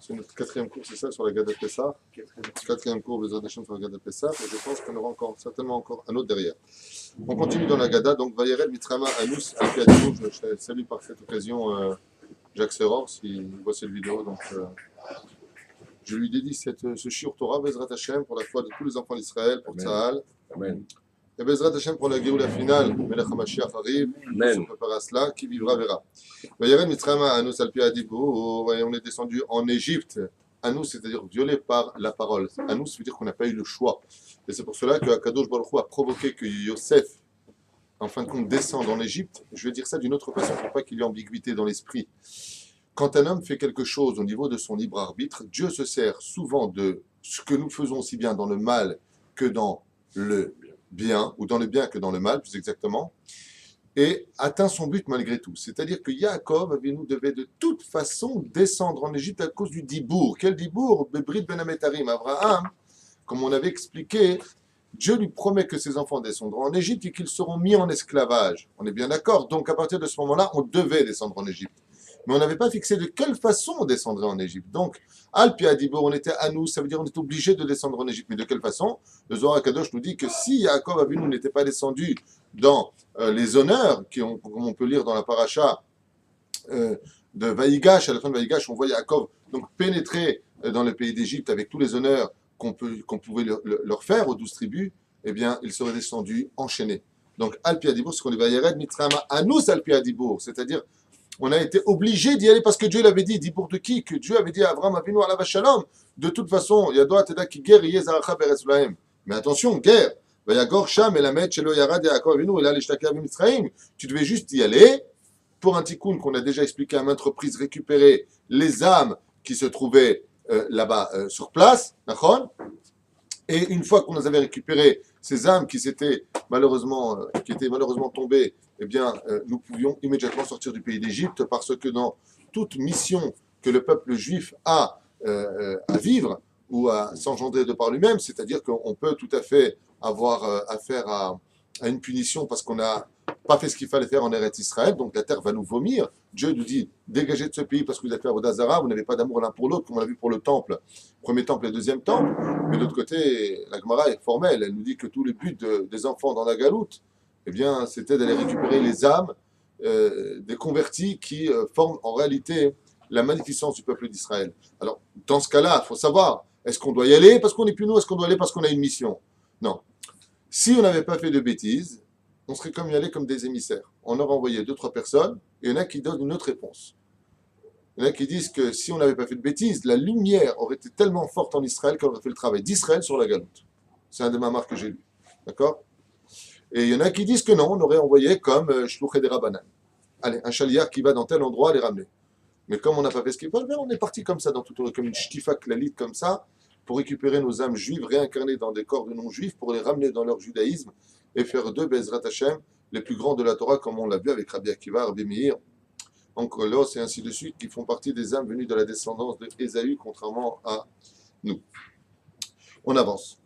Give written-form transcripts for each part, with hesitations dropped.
C'est notre quatrième cours, c'est ça, sur la Gada de Pessah. Quatrième cours, Bezrat Hashem, sur la Gada de Pessah. Et je pense qu'on aura encore, certainement encore un autre derrière. On continue dans la Gada. Donc, Vayerel Mitrama Anus Al-Piadou. Je salue par cette occasion Jacques Serror, s'il voit cette vidéo. Donc, je lui dédie ce Shiur Torah, Bezrat Hashem, pour la foi de tous les enfants d'Israël, pour Tzahal. Amen. Et Bezrat Hashem pour la Géoula finale, Melech HaMashiach arrive, on se prépare à cela, qui vivra verra. Vayerel Mitzrayma Anus Al-Piadibur, et on est descendu en Égypte. Anus, c'est-à-dire violé par la parole. Anus veut dire qu'on n'a pas eu le choix. Et c'est pour cela que Akadosh Baruch Hu a provoqué que Yosef, en fin de compte, descende en Égypte. Je vais dire ça d'une autre façon pour pas qu'il y ait ambiguïté dans l'esprit. Quand un homme fait quelque chose au niveau de son libre arbitre, Dieu se sert souvent de ce que nous faisons aussi bien dans le mal que dans le bien, ou dans le bien que dans le mal, plus exactement, et atteint son but malgré tout. C'est-à-dire que Yaakov Avinu devait de toute façon descendre en Égypte à cause du Dibour. Quel Dibour? Bebrit Ben Ametarim. Abraham, comme on avait expliqué, Dieu lui promet que ses enfants descendront en Égypte et qu'ils seront mis en esclavage. On est bien d'accord. Donc à partir de ce moment-là, on devait descendre en Égypte. Mais on n'avait pas fixé de quelle façon on descendrait en Égypte. Donc, Al-Piadibur, on était à nous, ça veut dire on est obligé de descendre en Égypte. Mais de quelle façon? Le Zohar HaKadosh nous dit que si Yaakov Avinu n'était pas descendu dans les honneurs, comme on peut lire dans la paracha de Vaïgash, à la fin de Vaïgash, on voit Yaakov donc pénétrer dans le pays d'Égypte avec tous les honneurs qu'on pouvait leur faire aux 12 tribus, eh bien, il serait descendu enchaîné. Donc, Al-Piadibur, c'est qu'on est Vayered Mitzrayma Anus Al-Piadibur, c'est-à-dire on a été obligé d'y aller parce que Dieu l'avait dit. Dit pour de qui? Que Dieu avait dit à Abraham Avinu alav shalom. De toute façon, Yadoa Teda ki ger yezaracha beretz lahem. Mais attention, guerre. Vayagor sham elamet shelo yarad Yaakov Avinu ela lishtaka b'Mitzrayim. Tu devais juste y aller pour un tikkun qu'on a déjà expliqué à maintes reprises, récupérer les âmes qui se trouvaient là-bas sur place, d'accord? Et une fois qu'on les avait récupérées, ces âmes qui étaient malheureusement tombées, eh bien, nous pouvions immédiatement sortir du pays d'Égypte parce que dans toute mission que le peuple juif a à vivre ou à s'engendrer de par lui-même, c'est-à-dire qu'on peut tout à fait avoir affaire à une punition parce qu'on n'a pas fait ce qu'il fallait faire en Eretz Israël, donc la terre va nous vomir. Dieu nous dit, dégagez de ce pays parce que vous êtes fait Avodah Zarah, vous n'avez pas d'amour l'un pour l'autre, comme on l'a vu pour le temple, premier temple et deuxième temple. Mais de l'autre côté, la Gemara est formelle, elle nous dit que tout le but des enfants dans la galoute, eh bien, c'était d'aller récupérer les âmes des convertis qui forment en réalité la magnificence du peuple d'Israël. Alors, dans ce cas-là, il faut savoir, est-ce qu'on doit y aller parce qu'on n'est plus nous, est-ce qu'on doit y aller parce qu'on a une mission? Non. Si on n'avait pas fait de bêtises, on serait comme y aller comme des émissaires. On aurait envoyé 2-3 personnes, et il y en a qui donnent une autre réponse. Il y en a qui disent que si on n'avait pas fait de bêtises, la lumière aurait été tellement forte en Israël qu'elle aurait fait le travail d'Israël sur la galoute. C'est un des mamars que j'ai lu. D'accord? Et il y en a qui disent que non, on aurait envoyé comme Shlouché des Rabbanan. Allez, un chaliard qui va dans tel endroit les ramener. Mais comme on n'a pas fait ce qu'il faut, on est parti comme ça, comme une shtifa klalite comme ça, pour récupérer nos âmes juives réincarnées dans des corps de non-juifs, pour les ramener dans leur judaïsme et faire d'eux, Bezrat Hashem, les plus grands de la Torah, comme on l'a vu avec Rabbi Akiva, Rabbi Meir, Onkelos et ainsi de suite, qui font partie des âmes venues de la descendance de Ésaü, contrairement à nous. On avance.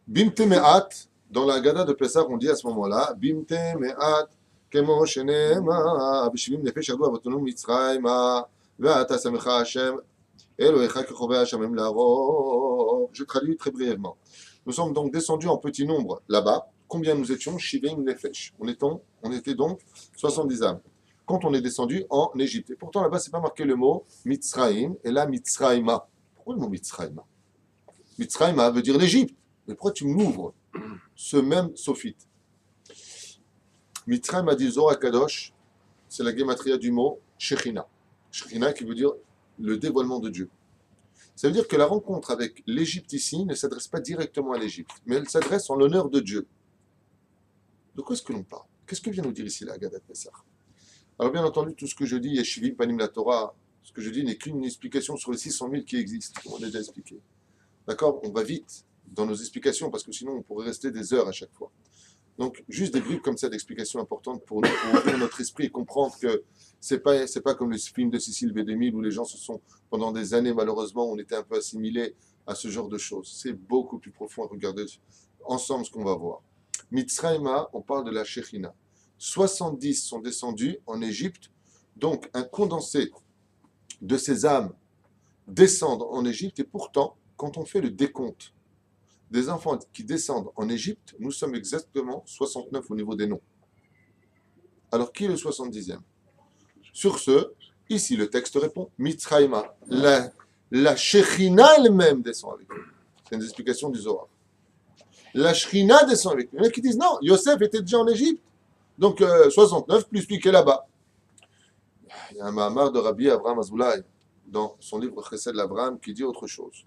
Bimte Me'at, dans la Haggadah de Pessah, on dit à ce moment-là, Bimte Me'at, Kemo Shenema, Bishvim Nefesh Adu Avotonu Mitzrayma, Ve'ata Samecha Hashem, Elohecha Kechoveh Hashem La'arov. Je traduis très brièvement. Nous sommes donc descendus en petit nombre là-bas. Combien nous étions? Shivim Nefesh. On était donc 70 âmes. Quand on est descendu en Égypte. Et pourtant là-bas, c'est pas marqué le mot Mitzrayim, et là Mitzrayma. Pourquoi le mot Mitzrayma? Mitzrayma veut dire l'Égypte. Mais pourquoi tu m'ouvres ce même sophite? Mitzrayim a dit Zohar HaKadosh, c'est la gématria du mot Shechina. Shechina qui veut dire le dévoilement de Dieu. Ça veut dire que la rencontre avec l'Égypte ici ne s'adresse pas directement à l'Égypte, mais elle s'adresse en l'honneur de Dieu. De quoi est-ce que l'on parle? Qu'est-ce que vient nous dire ici la Haggadah de Pessah? Alors bien entendu, tout ce que je dis, Yeshivim Panim la Torah, ce que je dis n'est qu'une explication sur les 600 000 qui existent, comme on a déjà expliqué. D'accord? On va vite dans nos explications, parce que sinon on pourrait rester des heures à chaque fois. Donc, juste des bribes comme ça d'explications importantes pour nous, pour ouvrir notre esprit et comprendre que c'est pas comme le film de Cécile B2000 où les gens se sont, pendant des années, malheureusement, on était un peu assimilés à ce genre de choses. C'est beaucoup plus profond à regarder ensemble ce qu'on va voir. Mitzrayma, on parle de la Shechina. 70 sont descendus en Égypte Donc, un condensé de ces âmes descendent en Égypte, et pourtant, quand on fait le décompte des enfants qui descendent en Égypte, nous sommes exactement 69 au niveau des noms. Alors, qui est le 70e? Sur ce, ici, le texte répond, Mitzraïma, la Shekhinah elle-même descend avec lui. C'est une explication du Zohar. La Shekhinah descend avec lui. Il y en a qui disent, non, Yosef était déjà en Égypte. Donc, 69 plus lui qui est là-bas. Il y a un Mahamar de Rabbi Avraham Azoulay dans son livre Chesed l'Avraham qui dit autre chose.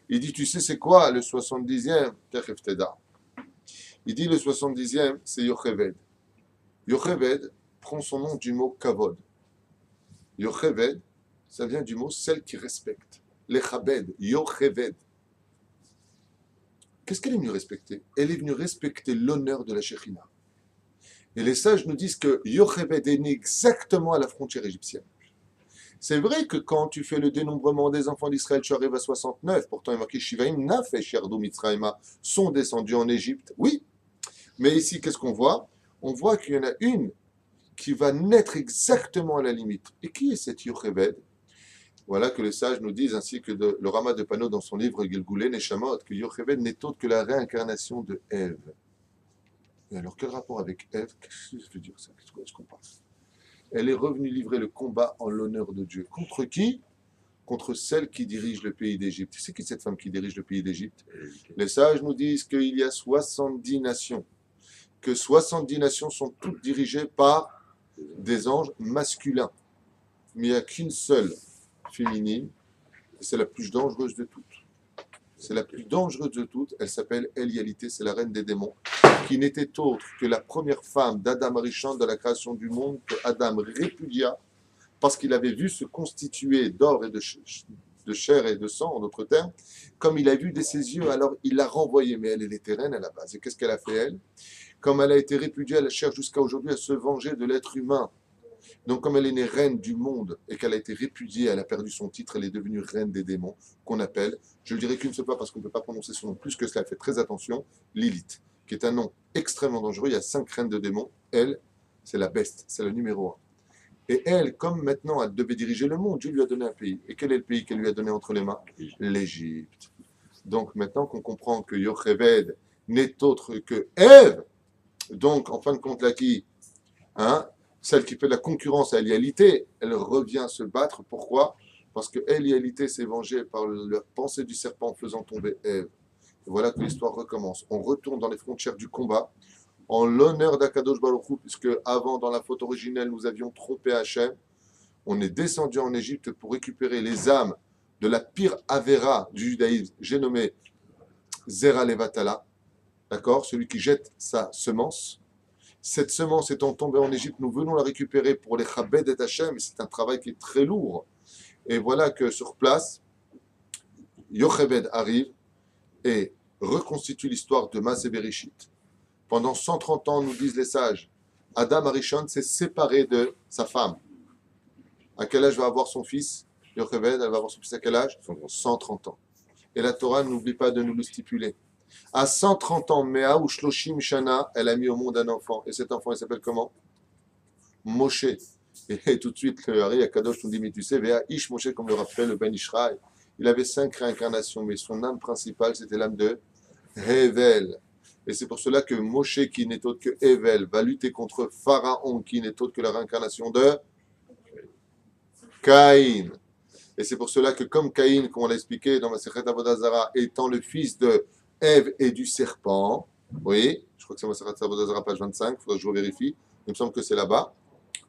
Il dit, tu sais c'est quoi le 70e? Techef Teda. Il dit le 70e, c'est Yocheved. Yocheved prend son nom du mot Kavod. Yocheved, ça vient du mot celle qui respecte. Lechabed, Yocheved. Qu'est-ce qu'elle est venue respecter? Elle est venue respecter l'honneur de la Shekhinah. Et les sages nous disent que Yocheved est né exactement à la frontière égyptienne. C'est vrai que quand tu fais le dénombrement des enfants d'Israël, tu arrives à 69. Pourtant, il est marqué Shivaim Nafesh Yardu Mitzraïma sont descendus en Égypte. Oui, mais ici, qu'est-ce qu'on voit? On voit qu'il y en a une qui va naître exactement à la limite. Et qui est cette Yocheved? Voilà que les sages nous disent, ainsi que le Rama de Pano dans son livre Gilgulé Neshamot, que Yocheved n'est autre que la réincarnation de Ève. Et alors, quel rapport avec Ève? Qu'est-ce que ça veut dire ça? Qu'est-ce qu'on parle? Elle est revenue livrer le combat en l'honneur de Dieu. Contre qui? Contre celle qui dirige le pays d'Égypte. C'est qui cette femme qui dirige le pays d'Égypte? Les sages nous disent qu'il y a 70 nations. Que 70 nations sont toutes dirigées par des anges masculins. Mais il n'y a qu'une seule féminine, et c'est la plus dangereuse de toutes. C'est la plus dangereuse de toutes, elle s'appelle Elialité, c'est la reine des démons, qui n'était autre que la première femme d'Adam Arishon de la création du monde, que Adam répudia, parce qu'il avait vu se constituer d'or et de chair et de sang, en d'autres termes, comme il a vu de ses yeux, alors il l'a renvoyée, mais elle était reine à la base. Et qu'est-ce qu'elle a fait, elle? Comme elle a été répudiée, elle cherche jusqu'à aujourd'hui à se venger de l'être humain. Donc, comme elle est née reine du monde et qu'elle a été répudiée, elle a perdu son titre, elle est devenue reine des démons, qu'on appelle, je ne dirais qu'une seule fois parce qu'on ne peut pas prononcer son nom plus que cela, faites très attention, Lilith, qui est un nom extrêmement dangereux. Il y a 5 reines de démons. Elle, c'est la best, c'est le numéro 1. Et elle, comme maintenant elle devait diriger le monde, Dieu lui a donné un pays. Et quel est le pays qu'elle lui a donné entre les mains? L'Égypte. Donc, maintenant qu'on comprend que Yocheved n'est autre que Ève, donc, en fin de compte, là, qui, celle qui fait de la concurrence à Elialité, elle revient se battre. Pourquoi? Parce que Elialité s'est vengée par la pensée du serpent en faisant tomber Ève. Et voilà que l'histoire recommence. On retourne dans les frontières du combat, en l'honneur d'Akadosh Baruch Hu, puisque avant, dans la faute originelle, nous avions trompé Hachem. On est descendu en Égypte pour récupérer les âmes de la pire Avera du judaïsme. J'ai nommé Zera Levatala, d'accord, celui qui jette sa semence. Cette semence étant tombée en Égypte, nous venons la récupérer pour les Chabed et Hachem, et c'est un travail qui est très lourd. Et voilà que sur place, Yocheved arrive et reconstitue l'histoire de Maaseh Bereshit. Pendant 130 ans, nous disent les sages, Adam Arishon s'est séparé de sa femme. À quel âge va avoir son fils? Yocheved, elle va avoir son fils à quel âge? 130 ans. Et la Torah n'oublie pas de nous le stipuler. À 130 ans, Mea ou Shloshim Shana, elle a mis au monde un enfant. Et cet enfant, il s'appelle comment? Moshe. Et tout de suite, le Hari Akadosh nous dit, mais tu sais, Vea Ish Moshe, comme le rappelle le Ben Ishraï, il avait 5 réincarnations, mais son âme principale, c'était l'âme de Hevel. Et c'est pour cela que Moshe, qui n'est autre que Hevel, va lutter contre Pharaon, qui n'est autre que la réincarnation de Caïn. Et c'est pour cela que, comme Caïn, comme on l'a expliqué dans Masechet Avodah Zarah, étant le fils de Ève et du serpent, oui, je crois que c'est Masechet Avodah Zarah, page 25, il faudrait que je vérifie, il me semble que c'est là-bas,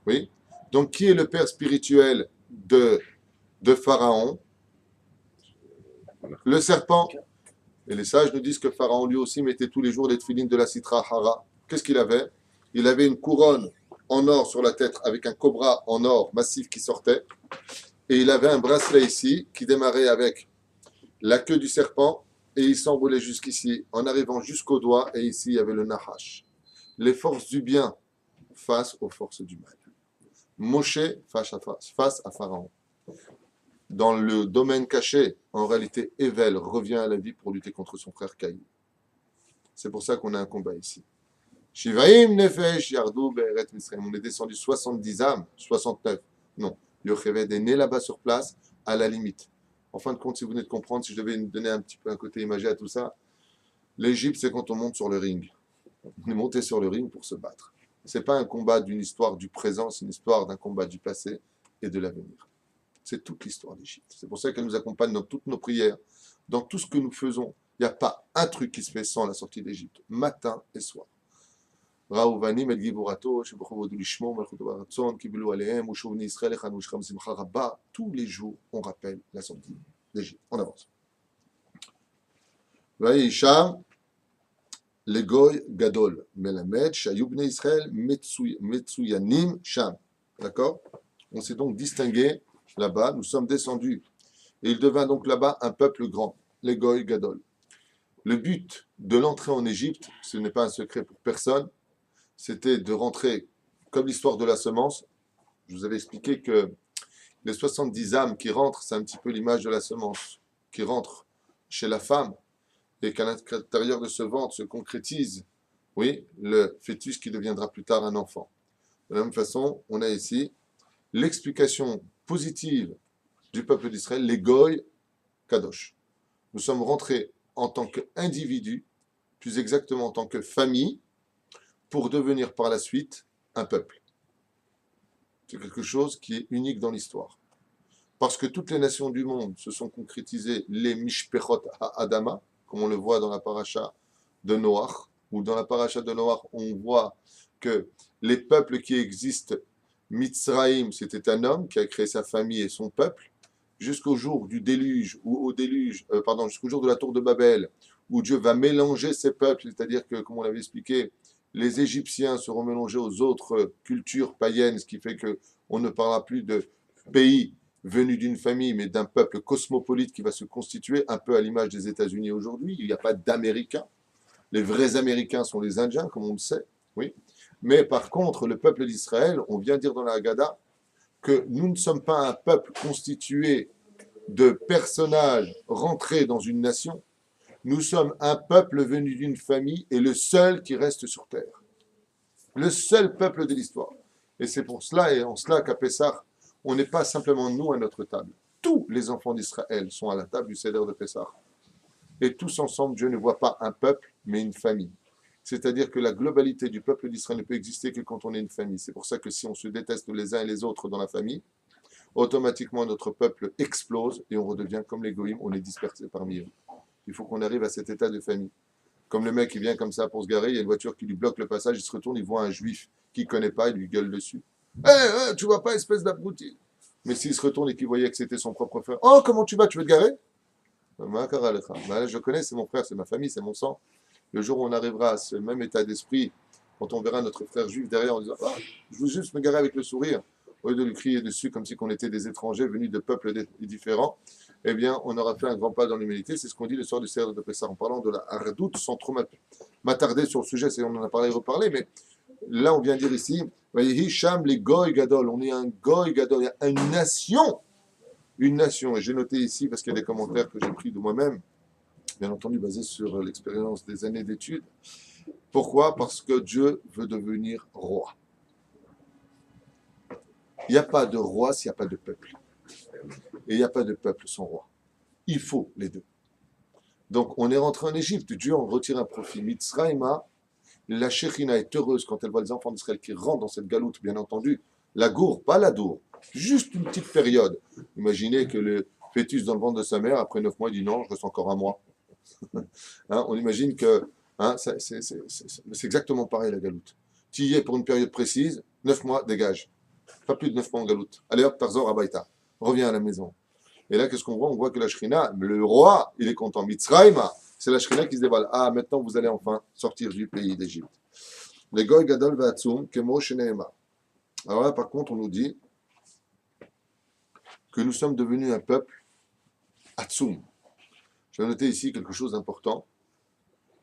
oui. Donc, qui est le père spirituel de Pharaon? Le serpent. Et les sages nous disent que Pharaon lui aussi mettait tous les jours les tefilines de la Sitra Hara. Qu'est-ce qu'il avait? Il avait une couronne en or sur la tête avec un cobra en or massif qui sortait. Et il avait un bracelet ici qui démarrait avec la queue du serpent et il s'enroulait jusqu'ici en arrivant jusqu'au doigt. Et ici, il y avait le Nahash. Les forces du bien face aux forces du mal. Moshe face à Pharaon. Dans le domaine caché, en réalité, Hevel revient à la vie pour lutter contre son frère Caïn. C'est pour ça qu'on a un combat ici. Shivaim Nefesh Yardu Be'eret Misraim. On est descendu 70 âmes, 69, Non. Yocheved est né là-bas sur place, à la limite. En fin de compte, si vous venez de comprendre, si je devais donner un petit peu un côté imagé à tout ça, l'Égypte, c'est quand on monte sur le ring. On est monté sur le ring pour se battre. Ce n'est pas un combat d'une histoire du présent, c'est une histoire d'un combat du passé et de l'avenir. C'est toute l'histoire d'Égypte. C'est pour ça qu'elle nous accompagne dans toutes nos prières, dans tout ce que nous faisons. Il n'y a pas un truc qui se fait sans la sortie d'Égypte, matin et soir. Raouvanim el Giborato, Shebrovodulishmo, Malchutobaratson, Kibulu Aleem, Ushovni Israël, Echanouchram Simcha Rabba. Tous les jours, on rappelle la sortie d'Égypte. On avance. Vaïsham, le Goy Gadol, Melamed, Shayubne Israël, Metsuyanim, Sham. D'accord? On s'est donc distingué là-bas, nous sommes descendus. Et il devint donc là-bas un peuple grand, les Goy Gadol. Le but de l'entrée en Égypte, ce n'est pas un secret pour personne, c'était de rentrer, comme l'histoire de la semence. Je vous avais expliqué que les 70 âmes qui rentrent, c'est un petit peu l'image de la semence, qui rentre chez la femme, et qu'à l'intérieur de ce ventre se concrétise, oui, le fœtus qui deviendra plus tard un enfant. De la même façon, on a ici l'explication positive du peuple d'Israël, les Goy Kadosh. Nous sommes rentrés en tant qu'individus, plus exactement en tant que famille, pour devenir par la suite un peuple. C'est quelque chose qui est unique dans l'histoire. Parce que toutes les nations du monde se sont concrétisées, les Mishpechot Adama, comme on le voit dans la paracha de Noach, ou dans la paracha de Noach, on voit que les peuples qui existent, Mitzraïm, c'était un homme qui a créé sa famille et son peuple, jusqu'au jour du déluge, ou jusqu'au jour de la tour de Babel, où Dieu va mélanger ses peuples, c'est-à-dire que, comme on l'avait expliqué, les Égyptiens seront mélangés aux autres cultures païennes, ce qui fait qu'on ne parlera plus de pays venus d'une famille, mais d'un peuple cosmopolite qui va se constituer, un peu à l'image des États-Unis aujourd'hui. Il n'y a pas d'Américains. Les vrais Américains sont les Indiens, comme on le sait. Oui. Mais par contre, le peuple d'Israël, on vient dire dans la Haggadah que nous ne sommes pas un peuple constitué de personnages rentrés dans une nation. Nous sommes un peuple venu d'une famille et le seul qui reste sur terre. Le seul peuple de l'histoire. Et c'est pour cela, et en cela qu'à Pessah, on n'est pas simplement nous à notre table. Tous les enfants d'Israël sont à la table du Seder de Pessah. Et tous ensemble, Dieu ne voit pas un peuple, mais une famille. C'est-à-dire que la globalité du peuple d'Israël ne peut exister que quand on est une famille. C'est pour ça que si on se déteste les uns et les autres dans la famille, automatiquement notre peuple explose et on redevient comme les goïms, on est dispersé parmi eux. Il faut qu'on arrive à cet état de famille. Comme le mec qui vient comme ça pour se garer, il y a une voiture qui lui bloque le passage, il se retourne, il voit un juif qu'il ne connaît pas, il lui gueule dessus. Tu vois pas, espèce d'abruti. Mais s'il se retourne et qu'il voyait que c'était son propre frère, oh, comment tu vas, tu veux te garer? Je connais, c'est mon frère, c'est ma famille, c'est mon sang. Le jour où on arrivera à ce même état d'esprit, quand on verra notre frère juif derrière en disant je veux juste me garer avec le sourire, au lieu de lui crier dessus comme si on était des étrangers venus de peuples différents, eh bien, on aura fait un grand pas dans l'humilité. C'est ce qu'on dit le soir du Seder de Pessah, en parlant de la hardout, sans trop m'attarder sur le sujet, on en a parlé et reparlé, mais là, on vient dire ici, Sham les Goy Gadol, on est un Goy Gadol, il y a une nation, et j'ai noté ici, parce qu'il y a des commentaires que j'ai pris de moi-même, bien entendu basés sur l'expérience des années d'études. Pourquoi? Parce que Dieu veut devenir roi. Il n'y a pas de roi s'il n'y a pas de peuple. Et il n'y a pas de peuple sans roi. Il faut les deux. Donc, on est rentré en Égypte. Dieu en retire un profit. Mitzraïma, la Shekhinah est heureuse quand elle voit les enfants d'Israël qui rentrent dans cette galoute, bien entendu. La gour, pas la dour. Juste une petite période. Imaginez que le fœtus dans le ventre de sa mère, après 9 mois, il dit non, je reste encore un mois. On imagine que c'est exactement pareil la galoute. Tu y es pour une période précise, 9 mois, dégage. Pas plus de 9 mois en galoute. Allez hop, Tarzor, Abaïta. Reviens à la maison. Et là, qu'est-ce qu'on voit? On voit que la Shrina, le roi, il est content. Mitzraïma, c'est la Shrina qui se dévoile. Ah, maintenant vous allez enfin sortir du pays d'Égypte. Les Goy Gadol Vatsum, Kemo Sheneema. Alors là, par contre, on nous dit que nous sommes devenus un peuple Atsum. Je vais noter ici quelque chose d'important.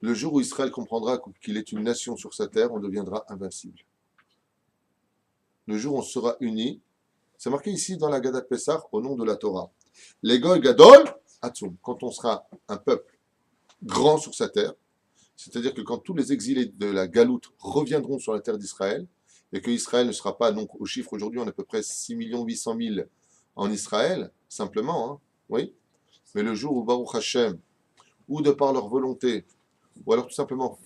Le jour où Israël comprendra qu'il est une nation sur sa terre, on deviendra invincible. Le jour où on sera unis, c'est marqué ici dans la Haggadah de Pessah au nom de la Torah. Les Goy Gadol Atsum. Quand on sera un peuple grand sur sa terre, c'est-à-dire que quand tous les exilés de la Galoute reviendront sur la terre d'Israël, et que Israël ne sera pas, donc au chiffre aujourd'hui, on a à peu près 6 800 000 en Israël, simplement, hein, oui, mais le jour où Baruch Hashem, ou de par leur volonté, ou alors tout simplement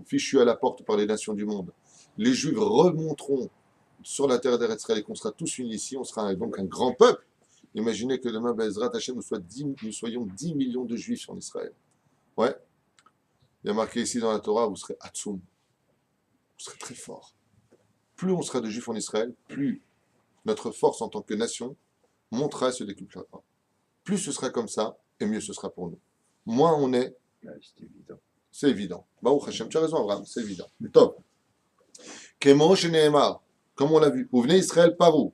fichus à la porte par les nations du monde, les Juifs remonteront sur la terre d'Israël et qu'on sera tous unis ici, on sera donc un grand peuple. Imaginez que demain, Bezrat Hashem, nous soyons 10 millions de Juifs en Israël. Ouais, il y a marqué ici dans la Torah, vous serez Hatsum, vous serez très fort. Plus on sera de Juifs en Israël, plus notre force en tant que nation montera et se décuplera. Plus ce sera comme ça, et mieux ce sera pour nous. Moins on est, c'est évident. Baruch Hashem, tu as raison, Abraham, c'est évident. Top. Kemo Sheneemar, comme on l'a vu, vous venez Israël par où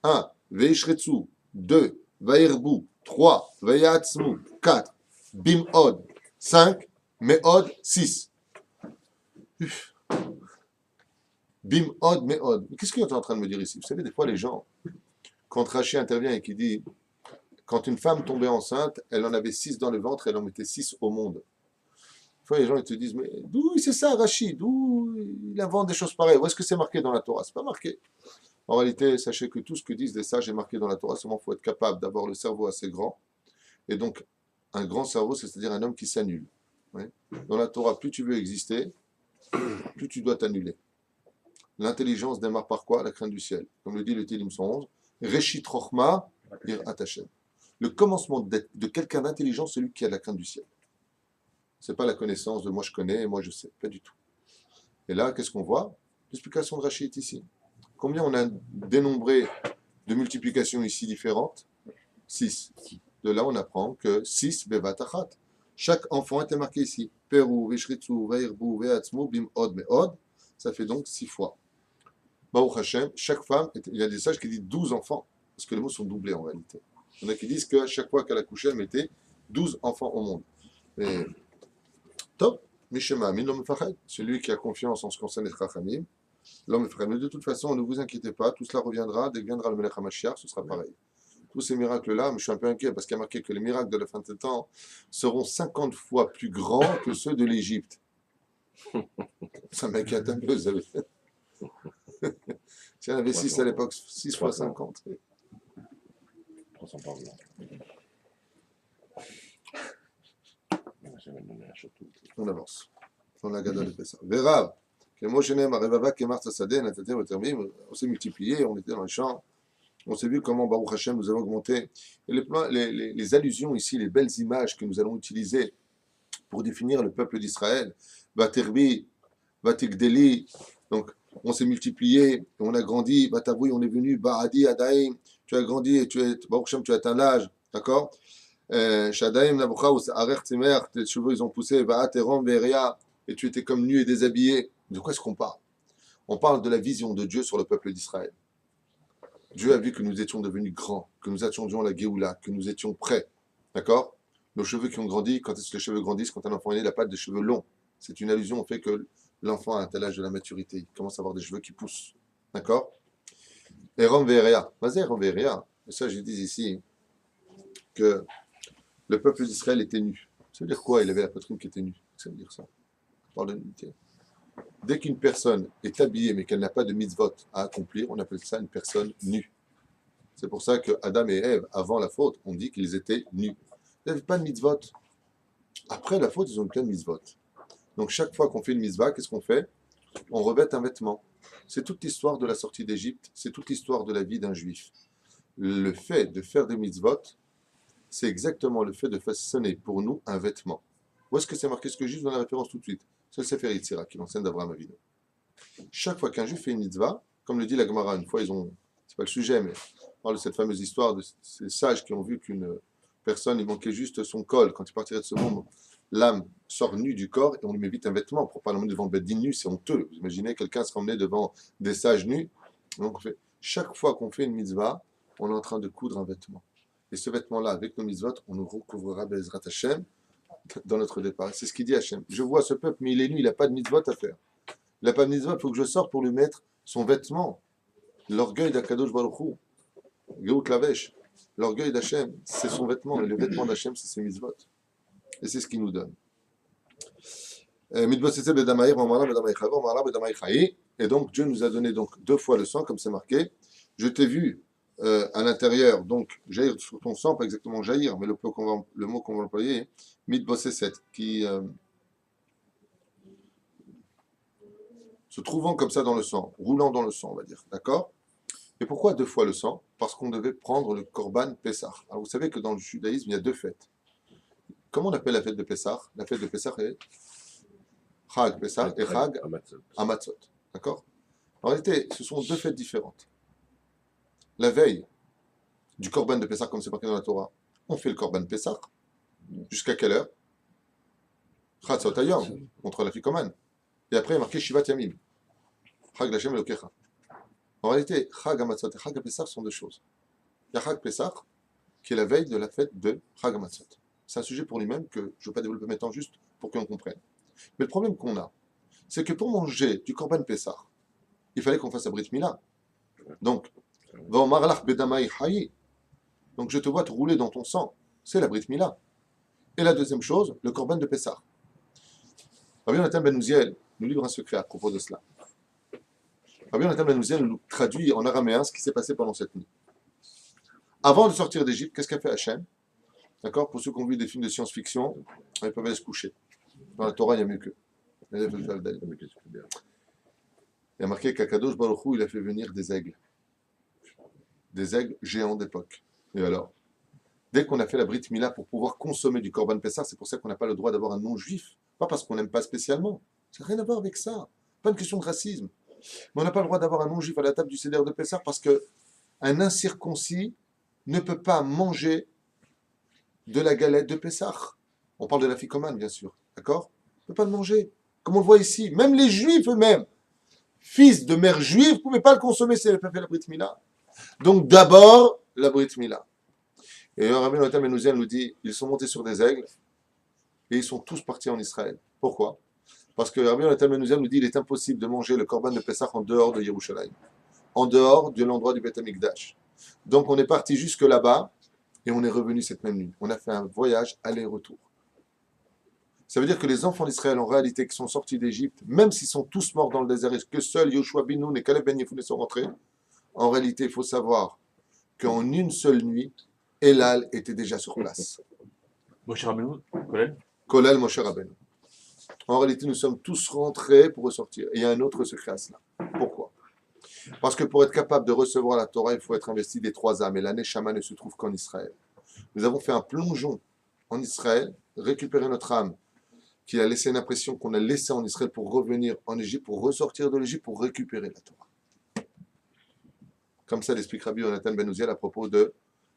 1. Veishretsu. 2. Vairbu. 3. Vayatzmu. 4. Bimod. 5. Meod. 6. Bimod, Meod. Qu'est-ce qu'il est en train de me dire ici? Vous savez, des fois, les gens, quand Rachid intervient et qu'il dit quand une femme tombait enceinte, elle en avait 6 dans le ventre, elle en mettait 6 au monde. Des fois, les gens ils te disent mais d'où c'est ça, Rachid? D'où il invente des choses pareilles? Où est-ce que c'est marqué dans la Torah? C'est pas marqué. En réalité, sachez que tout ce que disent les sages est marqué dans la Torah. Seulement, il faut être capable d'avoir le cerveau assez grand. Et donc, un grand cerveau, c'est-à-dire un homme qui s'annule. Ouais. Dans la Torah, plus tu veux exister, plus tu dois t'annuler. L'intelligence démarre par quoi? La crainte du ciel. Comme le dit le Télim 111, Reshit Rochma, Yirat Hashem. Le commencement de quelqu'un d'intelligent, c'est celui qui a la crainte du ciel. Ce n'est pas la connaissance de moi je connais et moi je sais. Pas du tout. Et là, qu'est-ce qu'on voit? L'explication de Rachid est ici. Combien on a dénombré de multiplications ici différentes? 6. De là, on apprend que 6 bevatachat. Chaque enfant était marqué ici. Peru, Vishritsu, Vairbu, Veatzmu, Bim, Od, Meod. Ça fait donc 6 fois. Baruch Hashem, chaque femme, il y a des sages qui disent 12 enfants, parce que les mots sont doublés en réalité. Il y en a qui disent qu'à chaque fois qu'elle accouchait, elle mettait 12 enfants au monde. Mais, top, Mishema Amin, l'homme fachet, celui qui a confiance en ce qui concerne les Chachamim, l'homme frère. Mais de toute façon, ne vous inquiétez pas, tout cela reviendra, dès que viendra le Melech HaMashiach, ce sera pareil. Tous ces miracles-là, mais je suis un peu inquiet parce qu'il y a marqué que les miracles de la fin de temps seront 50 fois plus grands que ceux de l'Égypte. Ça m'inquiète un peu, vous savez. Si on avait 6 à l'époque, 6 fois 50. 300 par jour. On avance. On la gada de Pessah. Vérav, que Moshenem, Arevava, Kemar Tzasadeh, Natater, Vatermim, on s'est multiplié, on était dans le champ. On s'est vu comment Baruch Hashem nous avons augmenté. Et les allusions ici, les belles images que nous allons utiliser pour définir le peuple d'Israël, Vaterbi, Vatikdeli, donc on s'est multiplié, on a grandi, Vataboui, on est venu, Baradi, Adaim, tu as grandi et Baruch Hashem, tu as atteint l'âge, d'accord? Shadaim, Nabuchaus, Arer, Tzimer, tes cheveux ils ont poussé, Vaaterom, Veria, et tu étais comme nu et déshabillé. De quoi est-ce qu'on parle? On parle de la vision de Dieu sur le peuple d'Israël. Dieu a vu que nous étions devenus grands, que nous attendions la Géoula, que nous étions prêts. D'accord? Nos cheveux qui ont grandi, quand est-ce que les cheveux grandissent? Quand un enfant est né, il n'a pas de cheveux longs. C'est une allusion au fait que l'enfant a un tel âge de la maturité. Il commence à avoir des cheveux qui poussent. D'accord? Erom Veria. Vas-y, Erom Veria. Et ça, je dis ici que le peuple d'Israël était nu. Ça veut dire quoi? Il avait la poitrine qui était nue. Ça veut dire ça. On parle de nudité. Dès qu'une personne est habillée mais qu'elle n'a pas de mitzvot à accomplir, on appelle ça une personne nue. C'est pour ça que Adam et Ève, avant la faute, on dit qu'ils étaient nus. Ils n'avaient pas de mitzvot. Après la faute, ils ont plein de mitzvot. Donc chaque fois qu'on fait une mitzvah, qu'est-ce qu'on fait? On revêt un vêtement. C'est toute l'histoire de la sortie d'Égypte, c'est toute l'histoire de la vie d'un juif. Le fait de faire des mitzvot, c'est exactement le fait de façonner pour nous un vêtement. Où est-ce que c'est marqué? Ce que je dis dans la référence tout de suite. C'est le Sefer Yetzirah qui l'enseigne d'Abraham Avinu. Chaque fois qu'un juif fait une mitzvah, comme le dit la Gemara, une fois c'est pas le sujet, mais on parle de cette fameuse histoire de ces sages qui ont vu qu'une personne, il manquait juste son col. Quand il partirait de ce monde, l'âme sort nue du corps et on lui met vite un vêtement pour pas l'emmener devant le Beddin nu, c'est honteux. Vous imaginez quelqu'un se ramener devant des sages nus. Donc chaque fois qu'on fait une mitzvah, on est en train de coudre un vêtement. Et ce vêtement-là, avec nos mitzvot, on nous recouvrira Bezrat Hashem dans notre départ. C'est ce qu'il dit Hashem. Je vois ce peuple, mais il est nu, il n'a pas de mitzvot à faire. Il n'a pas de mitzvot, il faut que je sorte pour lui mettre son vêtement. L'orgueil d'Akadosh Baruch Hu, Geout Lavesh. L'orgueil d'Hachem, c'est son vêtement. Et le vêtement d'Hachem, c'est ses mitzvot. Et c'est ce qu'il nous donne. Mitbosese bedamaïr, mamara bedamaï chavo, mamara bedamaï chayi. Et donc Dieu nous a donné donc 2 fois le sang, comme c'est marqué. Je t'ai vu à l'intérieur, donc jaillir sur ton sang, pas exactement jaillir, mais le mot qu'on va employer est mitboseset, qui se trouvant comme ça dans le sang, roulant dans le sang, on va dire. D'accord? Et pourquoi 2 fois le sang? Parce qu'on devait prendre le Korban Pessah. Alors vous savez que dans le judaïsme, il y a 2 fêtes. Comment on appelle la fête de Pessah? La fête de Pessah est Chag Pessah et Chag Hamatzot. D'accord? En réalité, ce sont 2 fêtes différentes. La veille du Korban de Pessah, comme c'est marqué dans la Torah, on fait le Korban Pessah. Jusqu'à quelle heure? Chatzot Hayom, contre la Fikoman. Et après, il y a marqué Shivat Yamim. Chag Lashem Elokecha. En réalité, Chag Hamatzot et Chag Pessah sont 2 choses. Il y a Chag Pessah, qui est la veille de la fête de Chag Hamatzot. C'est un sujet pour lui-même que je ne veux pas développer maintenant, juste pour qu'on comprenne. Mais le problème qu'on a, c'est que pour manger du Korban Pessah, il fallait qu'on fasse la Brit Mila. Donc, donc je te vois te rouler dans ton sang. C'est la Brit Mila. Et la deuxième chose, le Korban de Pessah. Rabbi Yonatan Ben Uziel nous livre un secret à propos de cela. Rabbi Yonatan Ben Uziel nous traduit en araméen ce qui s'est passé pendant cette nuit. Avant de sortir d'Égypte, qu'est-ce qu'a fait Hachem? D'accord? Pour ceux qui ont vu des films de science-fiction, ils peuvent aller se coucher. Dans la Torah, il y a mieux qu'eux. Il y a marqué qu'Akadosh Baruch Hu, il a fait venir des aigles. Des aigles géants d'époque. Et alors? Dès qu'on a fait la Brit Mila pour pouvoir consommer du Korban Pessah, c'est pour ça qu'on n'a pas le droit d'avoir un nom juif. Pas parce qu'on n'aime pas spécialement. Ça n'a rien à voir avec ça. Pas une question de racisme. Mais on n'a pas le droit d'avoir un nom juif à la table du Seder de Pessah parce qu'un incirconcis ne peut pas manger de la galette de Pessah. On parle de la ficomane, bien sûr. D'accord? On ne peut pas le manger. Comme on le voit ici. Même les juifs eux-mêmes, fils de mère juive, ne pouvaient pas le consommer si elle n'avait pas fait la Brit Mila. Donc d'abord, la Brit Mila. Et Rabbi Yonatan Ben Uziel nous dit, ils sont montés sur des aigles et ils sont tous partis en Israël. Pourquoi? Parce que Rabbi Yonatan Ben Uziel nous dit, il est impossible de manger le Korban de Pessah en dehors de Yerushalayim, en dehors de l'endroit du Beth Amikdash. Donc on est parti jusque là-bas et on est revenu cette même nuit. On a fait un voyage aller-retour. Ça veut dire que les enfants d'Israël, en réalité, qui sont sortis d'Égypte, même s'ils sont tous morts dans le désert, et que seuls Yoshua bin Nun et Caleb ben Yefoune sont rentrés, en réalité, il faut savoir qu'en une seule nuit, Elal était déjà sur place. Moshe Rabbeinu, Kolel. Kolel Moshe Rabbeinu. En réalité, nous sommes tous rentrés pour ressortir. Et il y a un autre secret à cela. Pourquoi? Parce que pour être capable de recevoir la Torah, il faut être investi des 3 âmes. Et la Neshama ne se trouve qu'en Israël. Nous avons fait un plongeon en Israël, récupérer notre âme, qui a laissé une impression qu'on a laissée en Israël pour revenir en Égypte, pour ressortir de l'Égypte, pour récupérer la Torah. Comme ça l'explique Rabbi Yonatan Ben Uziel à propos de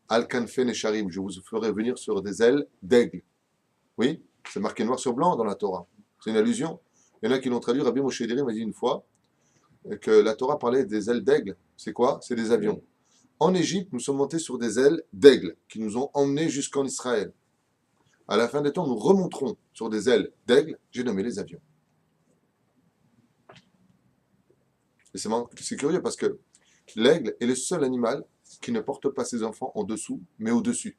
Al-Kanfe Nesharim, je vous ferai venir sur des ailes d'aigle. Oui, c'est marqué noir sur blanc dans la Torah. C'est une allusion. Il y en a qui l'ont traduit. Rabbi Moshe Deri m'a dit une fois que la Torah parlait des ailes d'aigle. C'est quoi? C'est des avions. En Égypte, nous sommes montés sur des ailes d'aigle qui nous ont emmenés jusqu'en Israël. À la fin des temps, nous remonterons sur des ailes d'aigle. J'ai nommé les avions. Et c'est curieux parce que l'aigle est le seul animal qui ne porte pas ses enfants en dessous, mais au-dessus.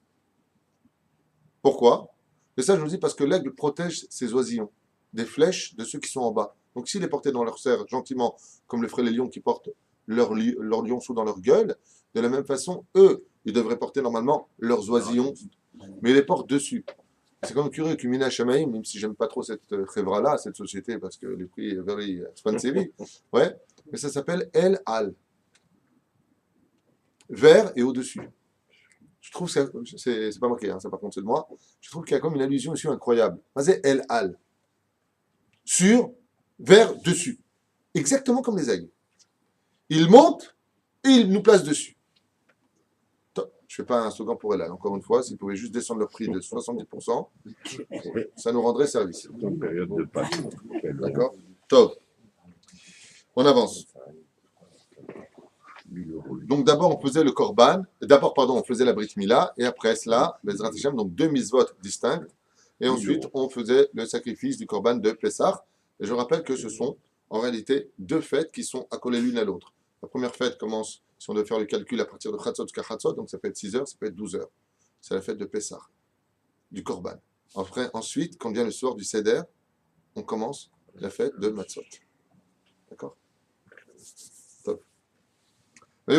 Pourquoi? Et ça, je vous dis parce que l'aigle protège ses oisillons des flèches de ceux qui sont en bas. Donc s'il est porté dans leur serre gentiment, comme le feraient les lions qui portent leur lionceau dans leur gueule, de la même façon, eux, ils devraient porter normalement leurs oisillons, mais ils les portent dessus. C'est quand même curieux que Mina Shamaim, même si j'aime pas trop cette chevra-là, cette société, parce que le prix est very expensive, ouais, mais ça s'appelle El Al. Vert et au-dessus. Je trouve que c'est pas marqué, hein, ça par contre c'est de moi. Je trouve qu'il y a comme une allusion aussi incroyable. C'est El Al. Sur, vert, dessus. Exactement comme les aigles. Ils montent et ils nous placent dessus. Je ne fais pas un slogan pour El Al. Encore une fois, s'ils pouvaient juste descendre leur prix de 70%, ça nous rendrait service. Une période de Pâques. D'accord? Top. On avance. Donc d'abord on faisait le Korban, d'abord pardon on faisait la Brit Mila et après cela, Bezrat Hashem, donc 2 mitzvot distinctes et ensuite on faisait le sacrifice du Korban de Pessah. Et je rappelle que ce sont en réalité 2 fêtes qui sont accolées l'une à l'autre. La première fête commence, si on doit faire le calcul, à partir de Chatzot jusqu'à Chatzot, donc ça peut être 6 heures, ça peut être 12 heures. C'est la fête de Pessah, du Korban. Ensuite, quand vient le soir du Seder, on commence la fête de Matzot. D'accord? Top. Les